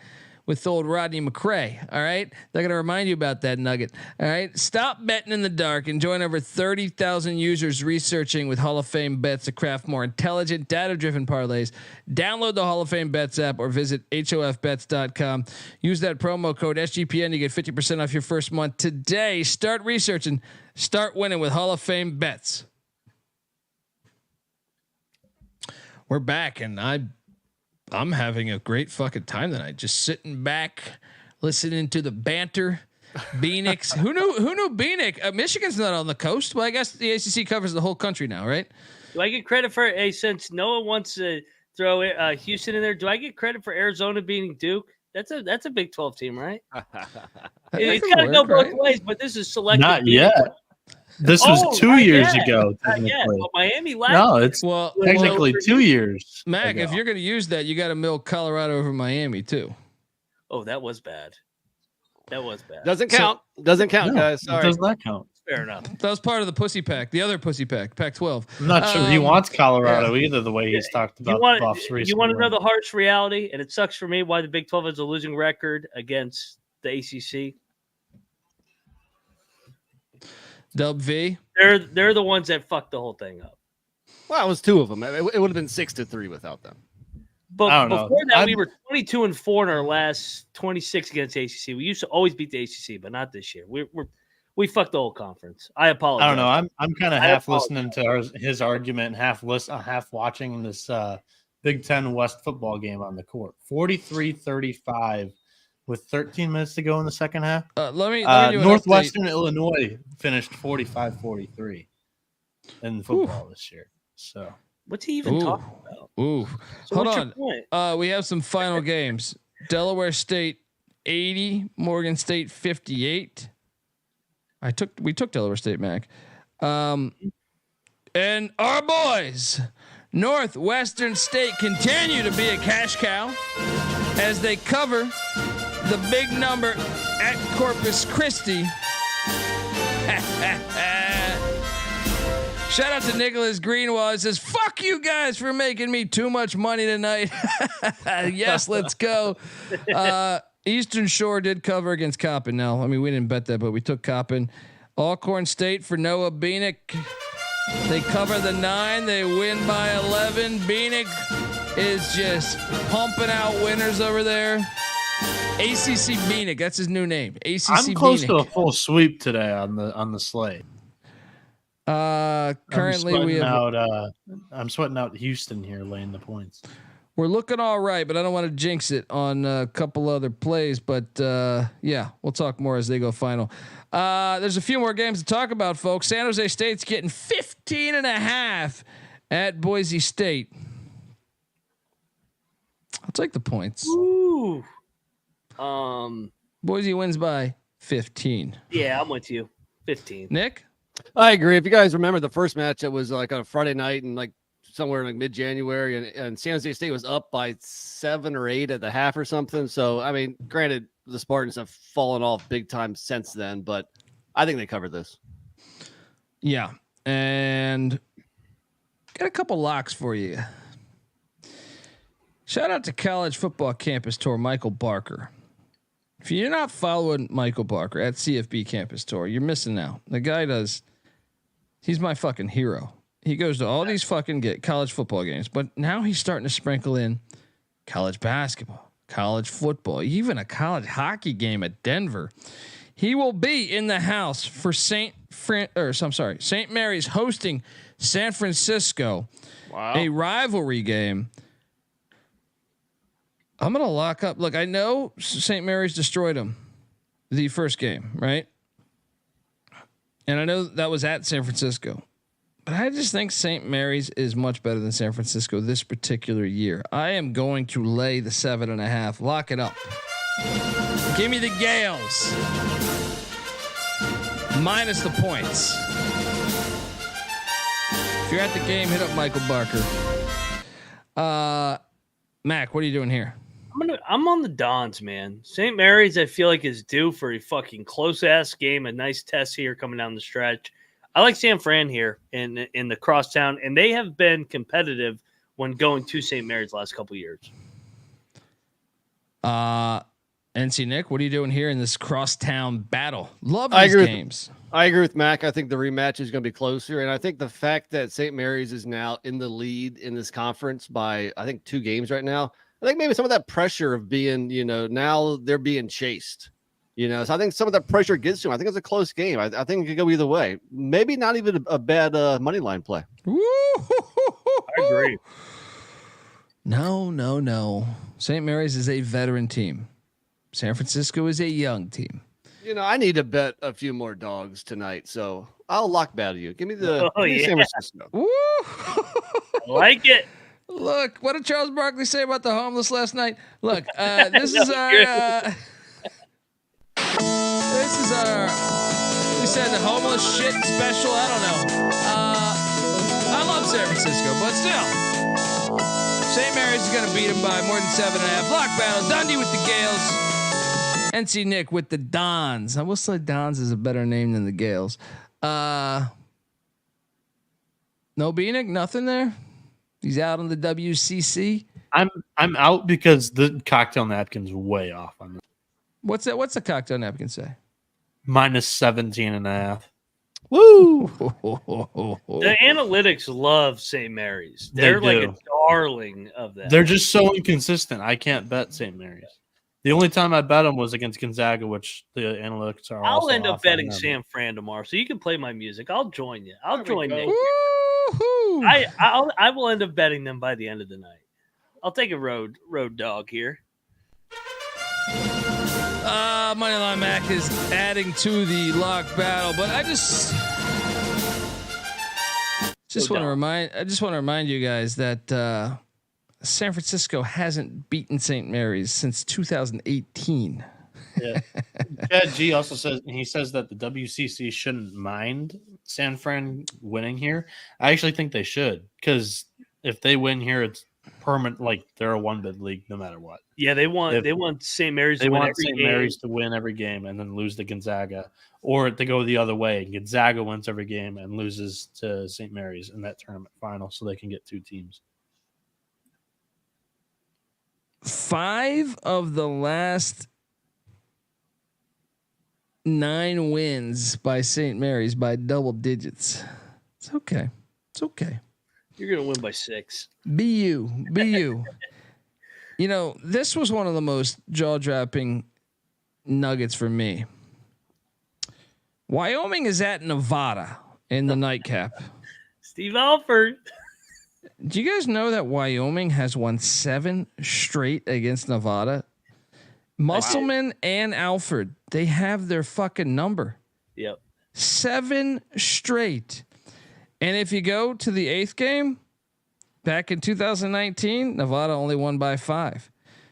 with old Rodney McRae. All right. They're going to remind you about that nugget. All right. Stop betting in the dark and join over 30,000 users researching with Hall of Fame Bets to craft more intelligent, data-driven parlays. Download the Hall of Fame Bets app or visit hofbets.com. Use that promo code SGPN to get 50% off your first month today. Start researching, start winning with Hall of Fame Bets. We're back, and I'm having a great fucking time tonight. Just sitting back, listening to the banter. Bieniek, who knew Bieniek? Michigan's not on the coast. Well, I guess the ACC covers the whole country now, right? Do I get credit for since no one wants to throw Houston in there? Do I get credit for Arizona beating Duke? That's a Big 12 team, right? It's got to go both ways, but this is selective. Not yet. This was 2 years ago. Well, Miami last. No, it's technically 2 years. Mac, ago. if you're going to use that, you got to milk Colorado over Miami too. Oh, that was bad. Doesn't count. Doesn't count, guys. Sorry. It does not count. Fair enough. That was part of the pussy pack. The other pussy pack, Pac-12. I'm not sure he wants Colorado either. The way he's talked about the Buffs recently. You want to know the harsh reality, and it sucks for me why the Big 12 has a losing record against the ACC. Dub V. They're the ones that fucked the whole thing up. Well, it was 2 of them. It would have been 6-3 without them. But before that, we were 22-4 in our last 26 against ACC. We used to always beat the ACC, but not this year. We fucked the whole conference. I apologize. I don't know. I'm kind of half listening to his argument, half watching this Big Ten West football game on the court. 43-35. With 13 minutes to go in the second half. Let me Northwestern Illinois finished 45-43 in football this year. So what's he even talking about? So hold on. We have some final games. Delaware State 80, Morgan State 58. We took Delaware State, Mac. And our boys, Northwestern State, continue to be a cash cow as they cover the big number at Corpus Christi. Shout out to Nicholas Greenwald. He says, fuck you guys for making me too much money tonight. Yes, let's go. Eastern Shore did cover against Coppin. Now, I mean, we didn't bet that, but we took Coppin. Alcorn State for Noah Bieniek. They cover the 9. They win by 11. Bieniek is just pumping out winners over there. ACC Bieniek, that's his new name. ACC I'm close Bieniek. to a full sweep today on the slate. Currently we have I'm sweating out Houston here, laying the points. We're looking all right, but I don't want to jinx it on a couple other plays. But yeah, we'll talk more as they go final. There's a few more games to talk about, folks. San Jose State's getting 15.5 at Boise State. I'll take the points. Ooh. Boise wins by 15. Yeah, I'm with you. 15. Nick? I agree. If you guys remember the first match, it was like on a Friday night and like somewhere like mid-January, and San Jose State was up by 7 or 8 at the half or something. So, I mean, granted, the Spartans have fallen off big time since then, but I think they covered this. Yeah. And got a couple locks for you. Shout out to College Football Campus Tour, Michael Barker. If you're not following Michael Barker at CFB Campus Tour, you're missing out. The guy he's my fucking hero. He goes to all these fucking college football games, but now he's starting to sprinkle in college basketball, college football, even a college hockey game at Denver. He will be in the house for St. Mary's hosting San Francisco, a rivalry game. I'm going to lock up. Look, I know St. Mary's destroyed him the first game, right? And I know that was at San Francisco. But I just think St. Mary's is much better than San Francisco this particular year. I am going to lay the 7.5. Lock it up. Give me the Gales. Minus the points. If you're at the game, hit up Michael Barker. Mac, what are you doing here? I'm on the Dons, man. St. Mary's, I feel like, is due for a fucking close-ass game, a nice test here coming down the stretch. I like San Fran here in the crosstown, and they have been competitive when going to St. Mary's last couple of years. NC Nick, what are you doing here in this crosstown battle? Love these games. I agree with Mac. I think the rematch is going to be closer, and I think the fact that St. Mary's is now in the lead in this conference by, I think, 2 games right now, I think maybe some of that pressure of being, now they're being chased. So I think some of that pressure gets to him. I think it's a close game. I think it could go either way. Maybe not even a bad money line play. I agree. No. St. Mary's is a veteran team. San Francisco is a young team. I need to bet a few more dogs tonight, so I'll lock battle you. Give me the San Francisco. I like it. Look, what did Charles Barkley say about the homeless last night? Look, this is our. We said the homeless shit special. I don't know. I love San Francisco, but still, St. Mary's is going to beat him by more than 7.5. Lock battle. Dundee with the Gales. NC Nick with the Dons. I will say Dons is a better name than the Gales. No Bieniek, nothing there. He's out on the WCC. I'm out because the cocktail napkin's way off on this. What's that? What's the cocktail napkin say? Minus 17.5. Woo! The analytics love St. Mary's. They're like a darling of that. They're just so inconsistent. I can't bet St. Mary's. The only time I bet them was against Gonzaga, which the analytics are. I'll end up betting San Fran tomorrow, so you can play my music. I'll join you. I'll join Nick. I will end up betting them by the end of the night. I'll take a road dog here. Moneyline Mac is adding to the lock battle, but I just want to remind you guys that San Francisco hasn't beaten St. Mary's since 2018. Yeah. Chad G also says that the WCC shouldn't mind San Fran winning here. I actually think they should, because if they win here, it's permanent. Like, they're a 1-bid league no matter what. Yeah, they want St. Mary's. They want St. Mary's to win every game and then lose to Gonzaga, or to go the other way. Gonzaga wins every game and loses to St. Mary's in that tournament final, so they can get 2 teams. 5 of the last 9 wins by St. Mary's by double digits. It's okay. You're going to win by 6. BU. You know, this was one of the most jaw-dropping nuggets for me. Wyoming is at Nevada in the nightcap. Steve Alford. Do you guys know that Wyoming has won 7 straight against Nevada? Musselman and Alford, they have their fucking number. Yep. 7 straight. And if you go to the 8th game, back in 2019, Nevada only won by 5.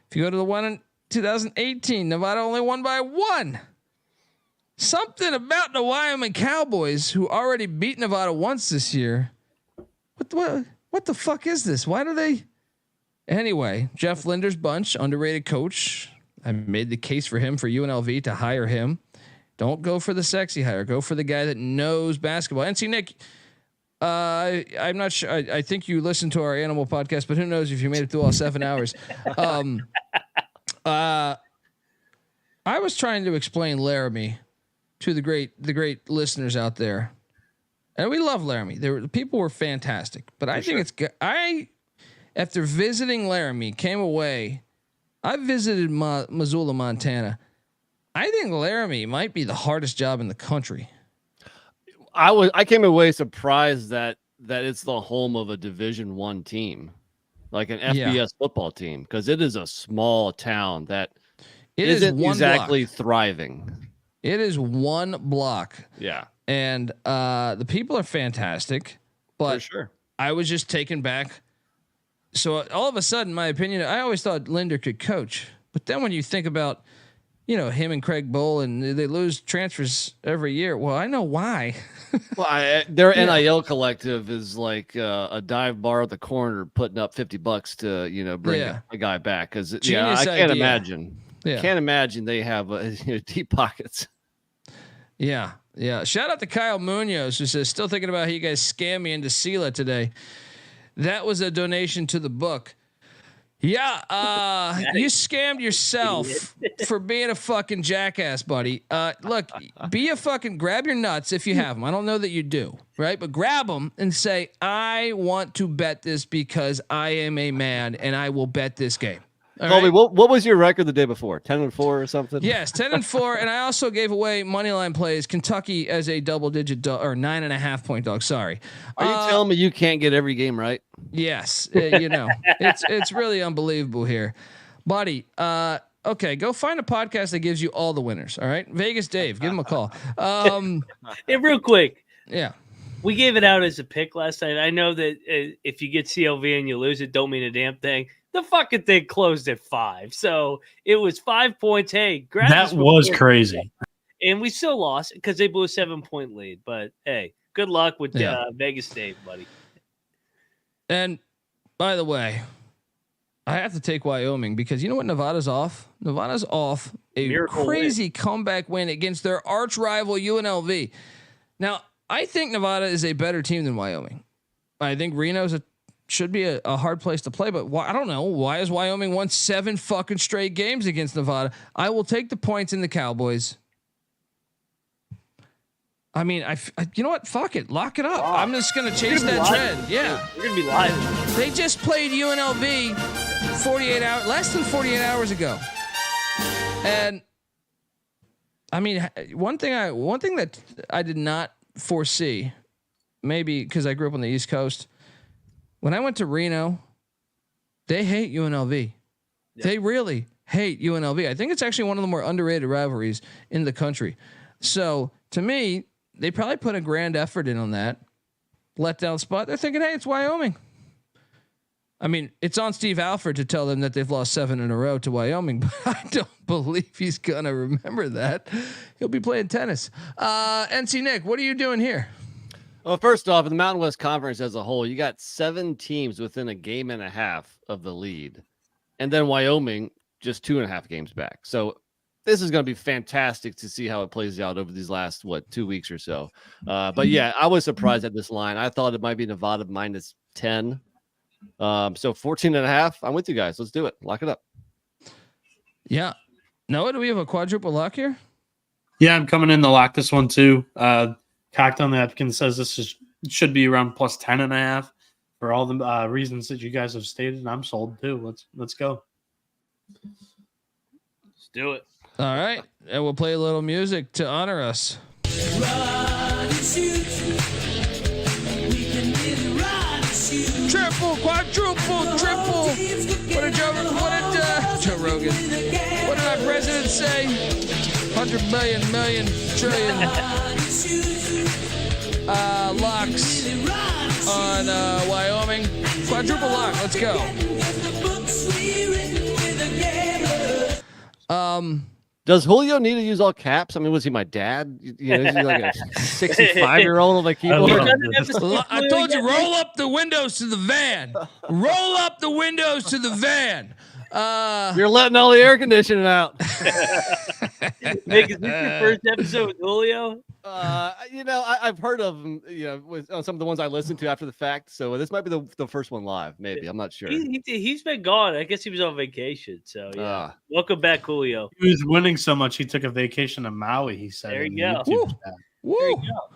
If you go to the one in 2018, Nevada only won by 1. Something about the Wyoming Cowboys, who already beat Nevada once this year. What the fuck is this? Why do they? Anyway, Jeff Linder's bunch, underrated coach. I made the case for him for UNLV to hire him. Don't go for the sexy hire. Go for the guy that knows basketball. And see, Nick, I'm not sure. I think you listened to our animal podcast, but who knows if you made it through all 7 hours. I was trying to explain Laramie to the great listeners out there, and we love Laramie. The people were fantastic, but I think it's good. After visiting Laramie, came away. I visited Missoula, Montana. I think Laramie might be the hardest job in the country. I came away surprised that it's the home of a Division I team, like an FBS football team, because it is a small town that isn't exactly thriving. It is one block. Yeah. And the people are fantastic, but for sure. I was just taken back. So all of a sudden, my opinion, I always thought Linder could coach, but then when you think about, you know, him and Craig Bowl, and they lose transfers every year. Well, I know why. Well, their NIL collective is like a dive bar at the corner, putting up $50 to, you know, bring a guy back. Because I can't imagine. Yeah. Can't imagine they have deep pockets. Yeah. Shout out to Kyle Munoz, who says, still thinking about how you guys scammed me into Sela today. That was a donation to the book. Yeah, you scammed yourself for being a fucking jackass, buddy. Look, grab your nuts if you have them. I don't know that you do, right? But grab them and say, I want to bet this because I am a man and I will bet this game. Colby, what was your record the day before? 10-4 or something? Yes, 10-4, and I also gave away moneyline plays. Kentucky as a double-digit or 9.5 point dog. Sorry. Are you telling me you can't get every game right? Yes, it's really unbelievable here, buddy. Okay, go find a podcast that gives you all the winners. All right, Vegas Dave, give him a call. Hey, real quick. Yeah. We gave it out as a pick last night. I know that if you get CLV and you lose it, don't mean a damn thing. The fucking thing closed at 5, so it was 5 points. Hey, that was crazy, and we still lost because they blew a 7-point lead. But hey, good luck with Vegas Dave, buddy. And by the way, I have to take Wyoming because you know what? Nevada's off. Nevada's off a miracle crazy comeback win against their arch rival UNLV. Now, I think Nevada is a better team than Wyoming. I think Reno's should be a hard place to play, but I don't know. Why has Wyoming won 7 fucking straight games against Nevada? I will take the points in the Cowboys. I mean, you know what? Fuck it. Lock it up. I'm just going to chase that trend. Yeah. We're going to be live. They just played UNLV less than 48 hours ago. And I mean, one thing that I did not foresee, maybe because I grew up on the East Coast, when I went to Reno, they hate UNLV. Yeah. They really hate UNLV. I think it's actually one of the more underrated rivalries in the country. So to me, they probably put a grand effort in on that letdown spot. They're thinking, hey, it's Wyoming. I mean, it's on Steve Alford to tell them that they've lost 7 in a row to Wyoming, but I don't believe he's going to remember that. He'll be playing tennis. NC Nick, what are you doing here? Well, first off, in the Mountain West Conference as a whole, you got 7 teams within a game and a half of the lead. And then Wyoming just 2.5 games back. So this is going to be fantastic to see how it plays out over these last, 2 weeks or so. But yeah, I was surprised at this line. I thought it might be Nevada minus 10. So 14.5. I'm with you guys. Let's do it. Lock it up. Yeah. Noah, do we have a quadruple lock here? Yeah, I'm coming in to lock this one too. Cocked on the Napkin says this should be around plus 10.5. For all the reasons that you guys have stated, I'm sold too. Let's go. Let's do it. All right, and we'll play a little music to honor us. Triple, quadruple, triple. What did Joe Rogan? What did our president say? 100 million, trillion locks on Wyoming. Quadruple lock. Let's go. Does Julio need to use all caps? I mean, was he my dad? You know, is he like a 65-year-old on the keyboard? I told you, roll up the windows to the van. Roll up the windows to the van. You're letting all the air conditioning out. Nick, is this your first episode with Julio? You know, I've heard of him, you know, on some of the ones I listened to after the fact. So this might be the first one live. Maybe, I'm not sure. He's been gone. I guess he was on vacation. So yeah, welcome back, Julio. He was winning so much he took a vacation to Maui. He said, "There you go." Woo. There you go.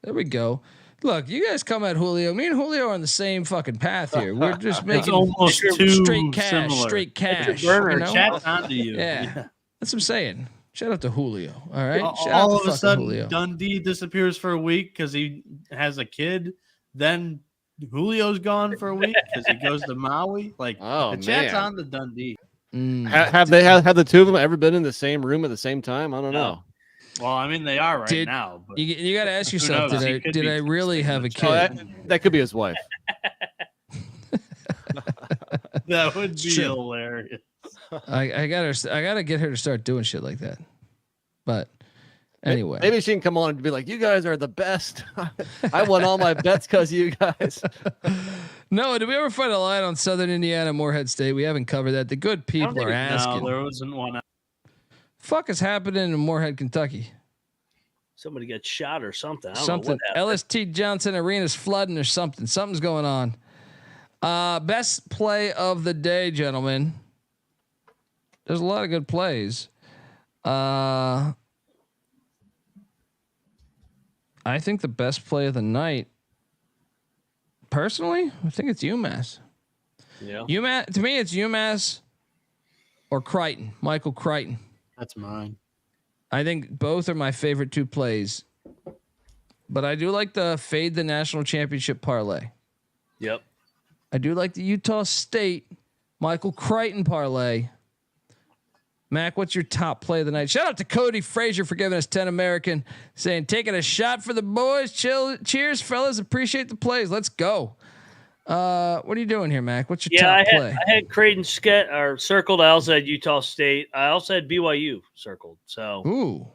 There we go. Look, you guys come at Julio. Me and Julio are on the same fucking path here. We're just making almost straight cash. similar. Straight cash. Burner, you know? chat onto you. Yeah. That's what I'm saying. Shout out to Julio. All right. All of a sudden, Julio. Dundee disappears for a week because he has a kid. Then Julio's gone for a week because he goes to Maui. Like, the chat's on to Dundee. Have the two of them ever been in the same room at the same time? I don't know. Well, I mean, they are right now. But you got to ask yourself: Did I really have a kid? That could be his wife. That would be hilarious. I gotta get her to start doing shit like that. But anyway, maybe she can come on and be like, "You guys are the best. I won all my bets because you guys." No, did we ever find a line on Southern Indiana, Morehead State? We haven't covered that. The good people are asking. No, there wasn't one. Fuck is happening in Morehead, Kentucky? Somebody got shot or something. I don't something. know what LST Johnson Arena's flooding or something. Something's going on. Best play of the day, gentlemen. There's a lot of good plays. I think the best play of the night, personally, I think it's UMass. Yeah. UMass, to me, it's UMass or Creighton. Michael Creighton. That's mine. I think both are my favorite two plays. But I do like the fade the national championship parlay. Yep. I do like the Utah State Michael Creighton parlay. Mac, what's your top play of the night? Shout out to Cody Frazier for giving us 10 American, saying, taking a shot for the boys. Cheers, fellas. Appreciate the plays. Let's go. What are you doing here, Mac? What's your top play? I had Creighton circled. I also had Utah State. I also had BYU circlled. So, ooh,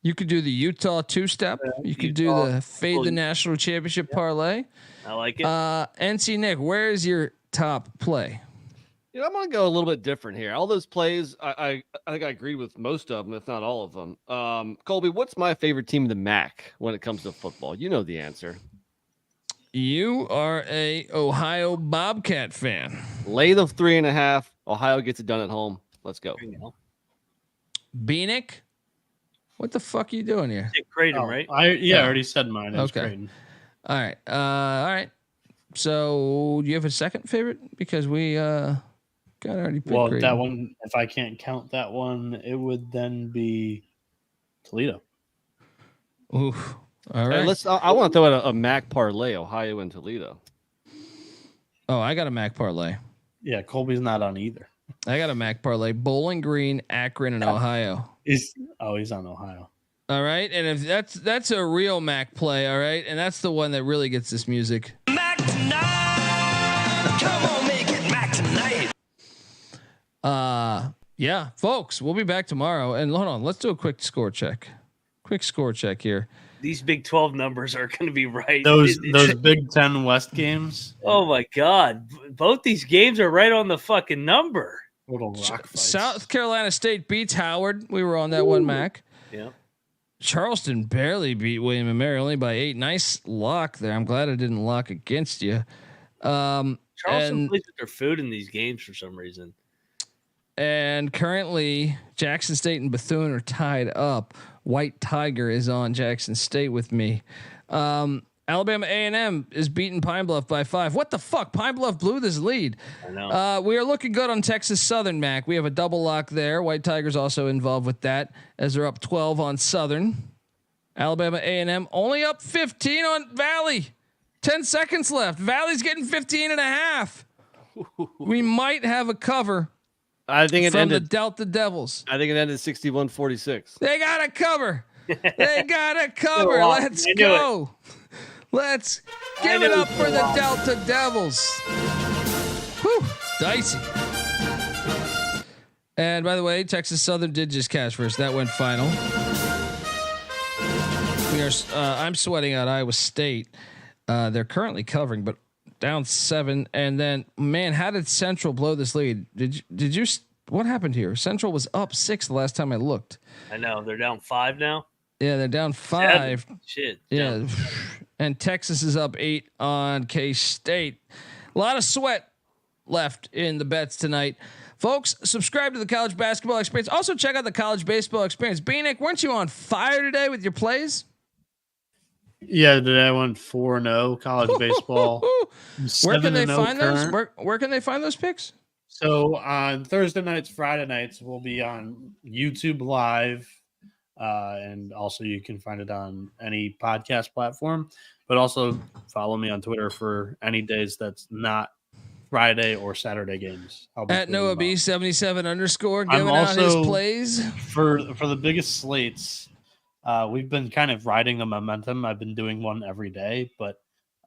you could do the Utah two-step. You could do the fade the national championship parlay. I like it. NC Nick, where is your top play? You know, I'm going to go a little bit different here. All those plays, I think I agree with most of them, if not all of them. Colby, what's my favorite team in the MAC when it comes to football? You know the answer. You are a Ohio Bobcat fan. Lay the 3.5. Ohio gets it done at home. Let's go. Bieniek? What the fuck are you doing here? Creighton, right? I already said mine. Okay. Creighton. All right. All right. So do you have a second favorite? Because we got already picked Creighton. That one, if I can't count that one, it would then be Toledo. Oof. All right. I want to throw out a MAC parlay, Ohio and Toledo. Oh, I got a MAC parlay. Yeah, Colby's not on either. I got a MAC parlay. Bowling Green, Akron, and Ohio. He's on Ohio. All right, and if that's a real MAC play, all right, and that's the one that really gets this music. Mac tonight. Come on, make it Mac tonight. Yeah, folks, we'll be back tomorrow. And hold on, let's do a quick score check. Quick score check here. These Big 12 numbers are going to be right. Those Big 10 West games. Oh my God! Both these games are right on the fucking number. Little rock fights. South Carolina State beats Howard. We were on that one, Mac. Yeah. Charleston barely beat William and Mary, only by 8. Nice lock there. I'm glad I didn't lock against you. Charleston plays with their food in these games for some reason. And currently, Jackson State and Bethune are tied up. White Tiger is on Jackson State with me. Alabama A&M is beating Pine Bluff by 5. What the fuck? Pine Bluff blew this lead. I know. We are looking good on Texas Southern, Mac. We have a double lock there. White Tigers also involved with that as they're up 12 on Southern. Alabama A&M only up 15 on Valley. 10 seconds left. Valley's getting 15 and a half. We might have a cover. I think it from ended the Delta Devils. I think it ended 61-46. They got a cover. They got a cover. Let's go. Let's give it up for the Delta Devils. Whew, dicey. And by the way, Texas Southern did just cash first. That went final. We are. I'm sweating out Iowa State. They're currently covering, but down 7. And then, man, how did Central blow this lead? Did you? What happened here? Central was up 6 the last time I looked. I know they're down 5 now. Yeah, they're down 5. 7. Shit. Yeah. Down. And Texas is up 8 on K-State. A lot of sweat left in the bets tonight. Folks, subscribe to the College Basketball Experience. Also check out the College Baseball Experience. Bieniek, weren't you on fire today with your plays? Yeah, today I went 4-0 college baseball. Where can they find those? Where can they find those picks? So on Thursday nights, Friday nights, we'll be on YouTube Live. And also you can find it on any podcast platform, but also follow me on Twitter for any days that's not Friday or Saturday games. At Noah B77 _ giving out his plays for the biggest slates. We've been kind of riding the momentum. I've been doing one every day, but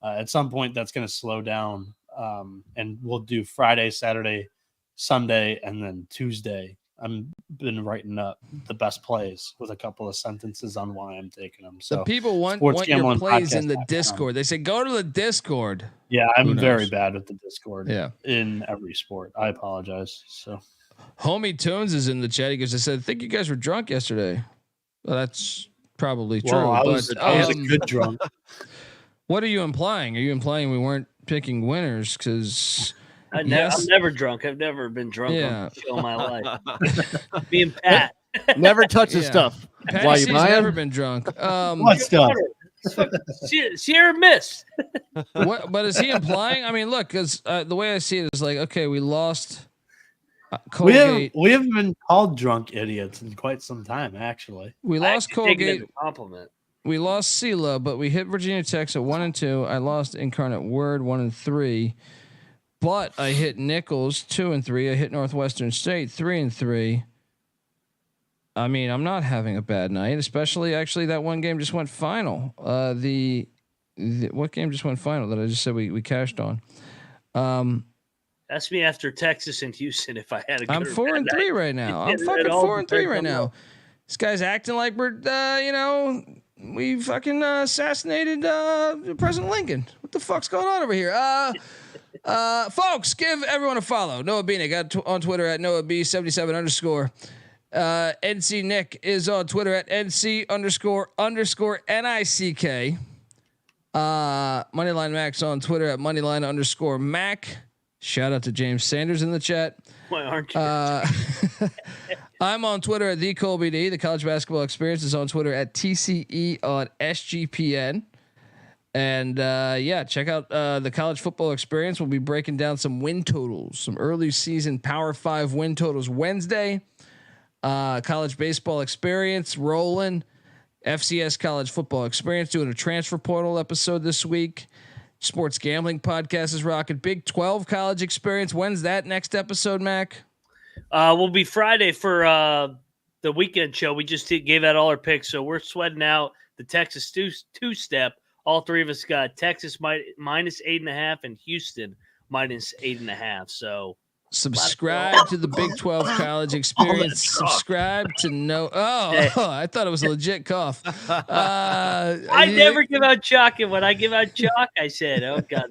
at some point that's going to slow down. And we'll do Friday, Saturday, Sunday, and then Tuesday. I've been writing up the best plays with a couple of sentences on why I'm taking them. So the people want your plays in the Discord. They say go to the Discord. Yeah, I'm very bad with the Discord. Yeah, in every sport. I apologize. So, Homie Tunes is in the chat. He goes, "I said, I think you guys were drunk yesterday." Well, that's probably true. I was a good drunk. What are you implying? Are you implying we weren't picking winners? Because I'm never drunk. I've never been drunk on the show in my life. Being Pat. Never touch the stuff. Why you never been drunk. What stuff? Sierra Mist. What? But is he implying? I mean, look, because the way I see it is like, okay, we lost Colgate. We haven't been called drunk idiots in quite some time, actually. We lost Colgate. Compliment. We lost Sela, but we hit Virginia Tech at 1-2. I lost Incarnate Word 1-3. But I hit Nichols 2-3. I hit Northwestern State 3-3. I mean, I'm not having a bad night, especially actually that one game just went final. What game just went final that I just said we cashed on? Ask me after Texas and Houston if I had a good I'm 4-3 right now. I'm fucking 4-3 right now. This guy's acting like we're we fucking assassinated President Lincoln. What the fuck's going on over here? Folks, give everyone a follow. Noah Bieniek on Twitter at NoahB77 _ NC Nick is on Twitter at NC _ NICK. Moneyline Max on Twitter at Moneyline _ Mac. Shout out to James Sanders in the chat. Why aren't you? I'm on Twitter at the Colby D. The College Basketball Experience is on Twitter at TCE on SGPN. And check out the College Football Experience. We'll be breaking down some win totals, some early season Power 5 win totals Wednesday. College Baseball Experience rolling. FCS College Football Experience doing a transfer portal episode this week. Sports Gambling Podcast is rocking. Big 12 College Experience. When's that next episode, Mac? Will be Friday for the weekend show. We just gave out all our picks, so we're sweating out the Texas two-step. All three of us got Texas minus 8.5 and Houston minus 8.5. So subscribe to the Big 12 College Experience. Subscribe to I thought it was a legit cough. I never give out chalk, and when I give out chalk, I said, "Oh God,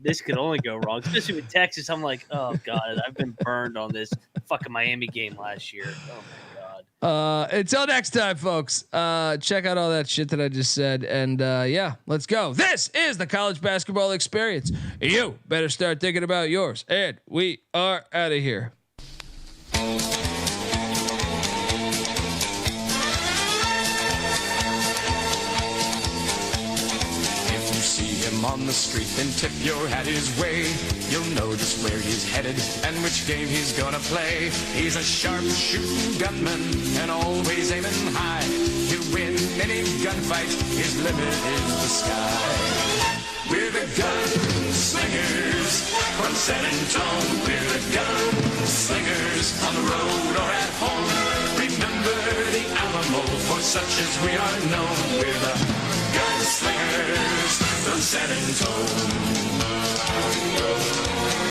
this could only go wrong." Especially with Texas, I'm like, "Oh God, I've been burned on this fucking Miami game last year." Oh my God. Until next time, folks. Check out all that shit that I just said, and let's go. This is the College Basketball Experience. You better start thinking about yours, and we are out of here. If you see him on the street, then tip your hat his way. You'll know just where he's headed and which game he's gonna play. He's a sharp-shooting gunman and always aiming high. To win any gunfight, his limit is the sky. We're the Gunslingers from San Antonio. We're the Gunslingers on the road or at home. Remember the Alamo, for such as we are known. We're the Gunslingers from San Antonio.